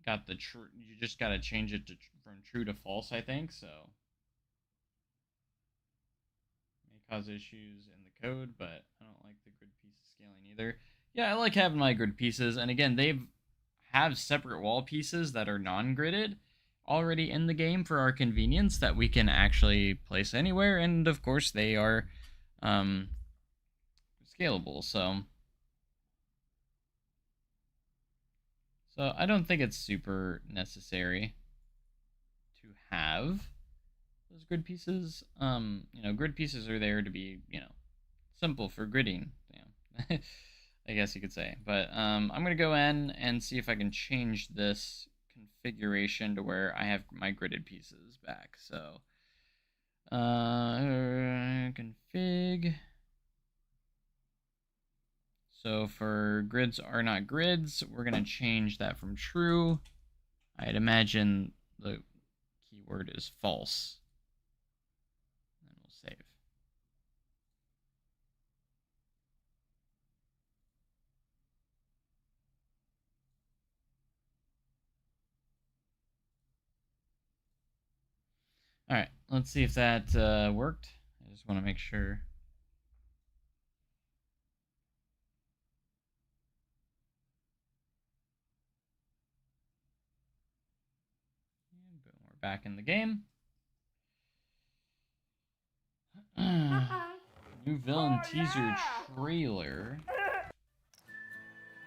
got the you just got to change it to from true to false, I think. So may cause issues in the code, but I don't like the grid piece scaling either. Yeah, I like having my grid pieces, and again, they have separate wall pieces that are non-gridded already in the game for our convenience that we can actually place anywhere, and of course they are scalable, so I don't think it's super necessary to have those grid pieces. You know, grid pieces are there to be, you know, simple for gridding, you know. I guess you could say. But I'm going to go in and see if I can change this configuration to where I have my gridded pieces back. So, config. So for grids are not grids, we're going to change that from true. I'd imagine the keyword is false. And we'll save. All right, let's see if that worked. I just want to make sure. And boom, we're back in the game. New villain teaser trailer.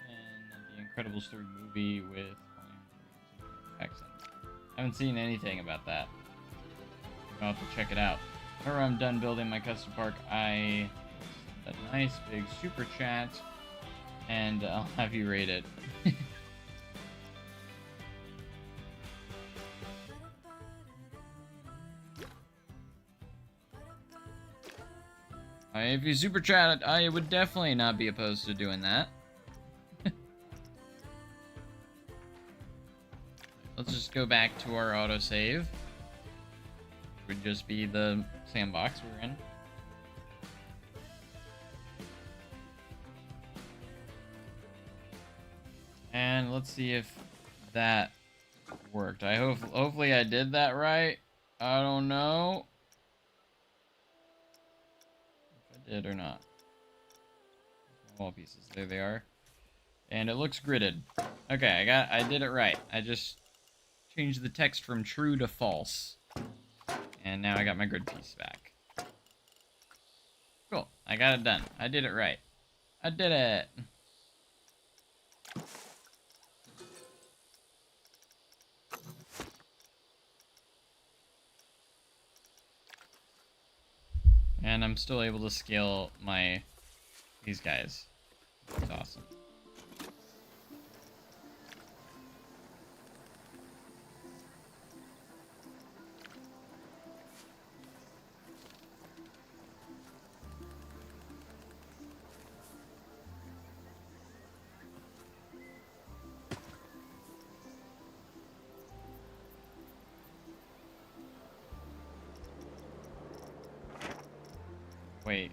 And the Incredible Story movie with accents. I haven't seen anything about that. I'll have to check it out. Whenever I'm done building my custom park, I send a nice big super chat, and I'll have you rate it. If you super chat, I would definitely not be opposed to doing that. Let's just go back to our autosave. Would just be the sandbox we're in. And let's see if that worked. Hopefully I did that right. I don't know if I did or not. Wall pieces, there they are. And it looks gridded. Okay, I did it right. I just changed the text from true to false. And now I got my grid piece back. Cool, I got it done. I did it right. I did it. And I'm still able to scale these guys. It's awesome. Wait,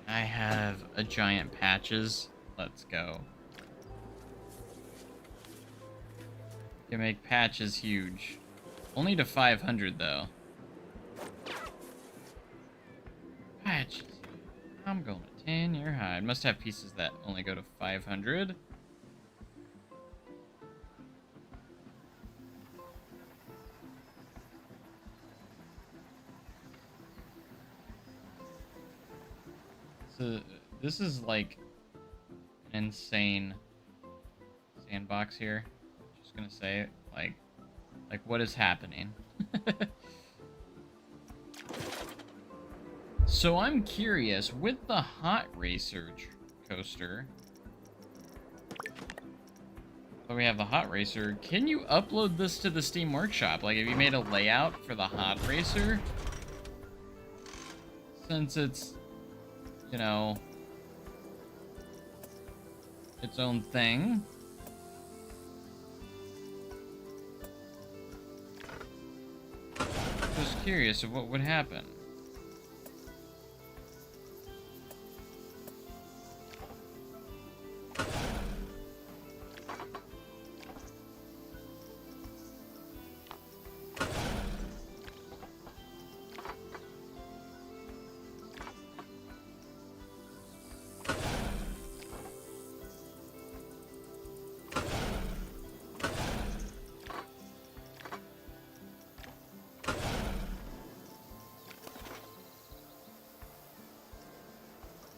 I have a giant patches. Let's go. Can make patches huge. Only to 500 though. Patches. I'm going to 10-year high. Must have pieces that only go to 500. So this is like an insane sandbox here. Just gonna say it. Like what is happening? So I'm curious, with the Hot Racer coaster, so we have the Hot Racer, can you upload this to the Steam Workshop? Like, have you made a layout for the Hot Racer? Since it's, you know, its own thing. Just curious of what would happen.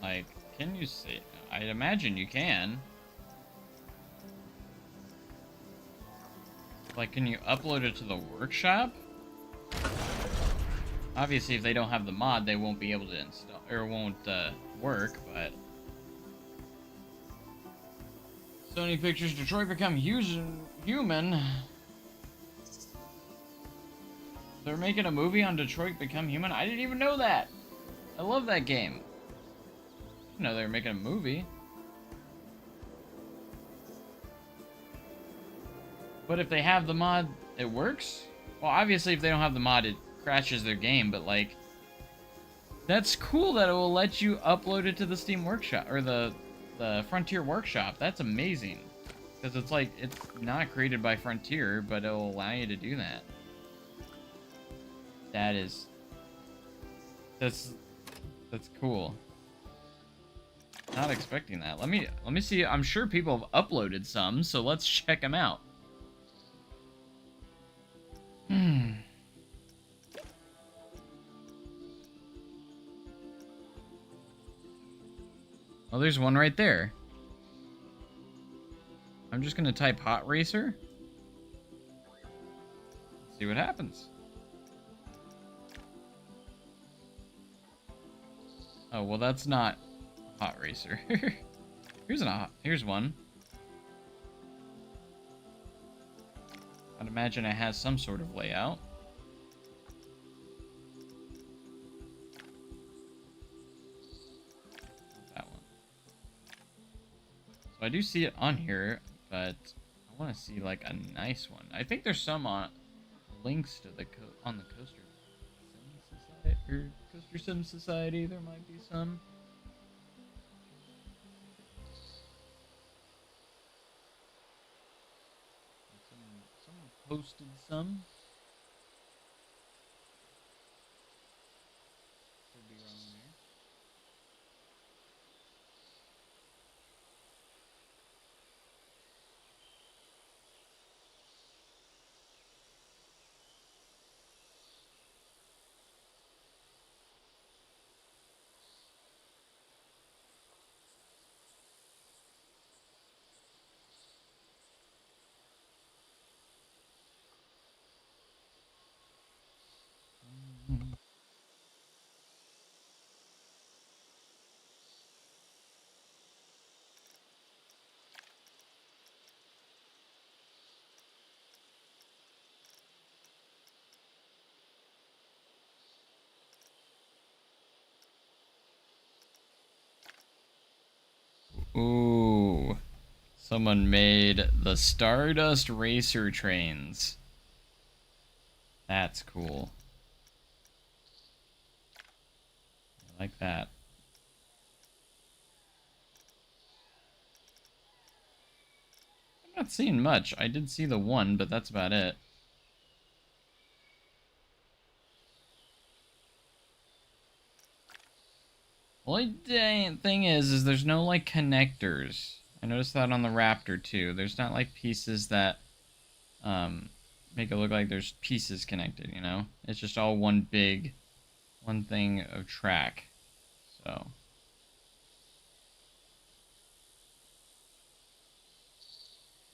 Like, can you see? I'd imagine you can. Like, can you upload it to the workshop? Obviously, if they don't have the mod, they won't be able to install, or won't work, but... Sony Pictures Detroit Become Human. They're making a movie on Detroit Become Human? I didn't even know that! I love that game. I didn't know they were making a movie. But if they have the mod, it works? Well, obviously, if they don't have the mod, it crashes their game, but, like... That's cool that it will let you upload it to the Steam Workshop, or the Frontier Workshop. That's amazing. Because it's like, it's not created by Frontier, but it'll allow you to do that. That is... That's cool. Not expecting that. Let me see. I'm sure people have uploaded some, so let's check them out. Oh, there's one right there. I'm just gonna type Hot Racer. See what happens. Oh, well, that's not Hot Racer. Here's one. I'd imagine it has some sort of layout. So I do see it on here, but I want to see like a nice one. I think there's some on links to the on the Coaster Sim Society or Coaster Sim Society. There might be some. Someone posted some. Could be wrong there. Ooh. Someone made the Stardust Racer trains. That's cool. I like that. I'm not seeing much. I did see the one, but that's about it. Only thing is there's no like connectors. I noticed that on the Raptor too. There's not like pieces that make it look like there's pieces connected, you know? It's just all one thing of track. So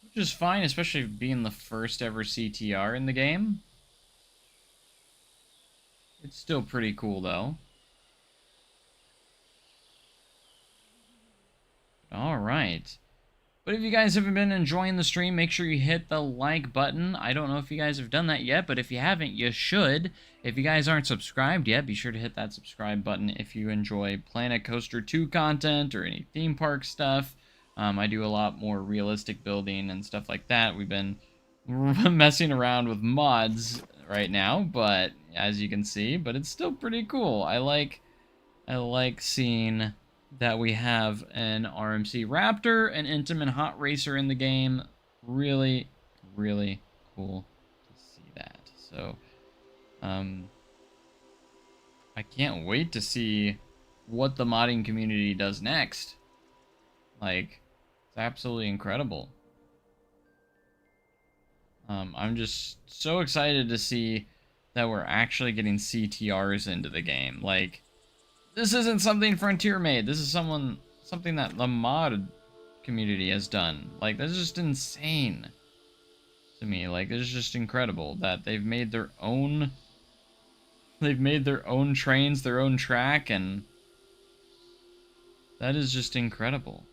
which is fine, especially being the first ever CTR in the game. It's still pretty cool though. Alright. But if you guys haven't been enjoying the stream, make sure you hit the like button. I don't know if you guys have done that yet, but if you haven't, you should. If you guys aren't subscribed yet, be sure to hit that subscribe button if you enjoy Planet Coaster 2 content or any theme park stuff. I do a lot more realistic building and stuff like that. We've been messing around with mods right now, but as you can see, but it's still pretty cool. I like seeing that we have an RMC Raptor, an Intamin Hot Racer in the game. Really, really cool to see that. So, I can't wait to see what the modding community does next. Like, it's absolutely incredible. I'm just so excited to see that we're actually getting CTRs into the game. Like, this isn't something Frontier made. This is something that the mod community has done. Like, that's just insane to me. Like, it's just incredible that they've made their own trains, their own track, and that is just incredible.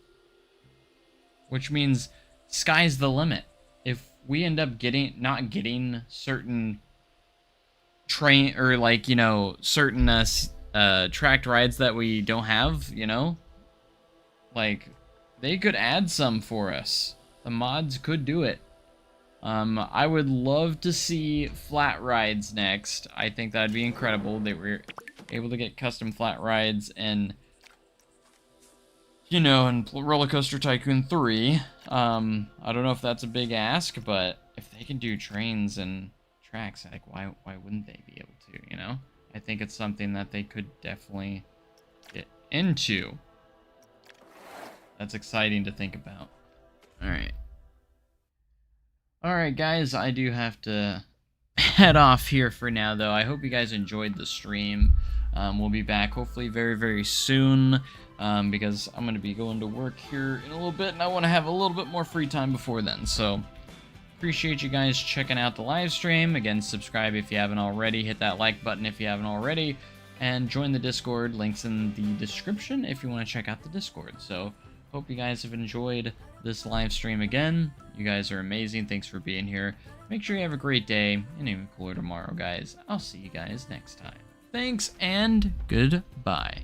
Which means sky's the limit. If we end up not getting certain train or like, you know, certain tracked rides that we don't have, you know, like they could add some for us. The mods could do it. I would love to see flat rides next. I think that'd be incredible. They were able to get custom flat rides and, you know, in Roller Coaster Tycoon 3. I don't know if that's a big ask, but if they can do trains and tracks, like why wouldn't they be able to, you know? I think it's something that they could definitely get into. That's exciting to think about. Alright. Alright, guys, I do have to head off here for now, though. I hope you guys enjoyed the stream. We'll be back hopefully very, very soon, because I'm going to be going to work here in a little bit, and I want to have a little bit more free time before then. So, appreciate you guys checking out the live stream. Again, subscribe if you haven't already. Hit that like button if you haven't already. And join the Discord. Links in the description if you want to check out the Discord. So, hope you guys have enjoyed this live stream again. You guys are amazing. Thanks for being here. Make sure you have a great day and even cooler tomorrow, guys. I'll see you guys next time. Thanks and goodbye.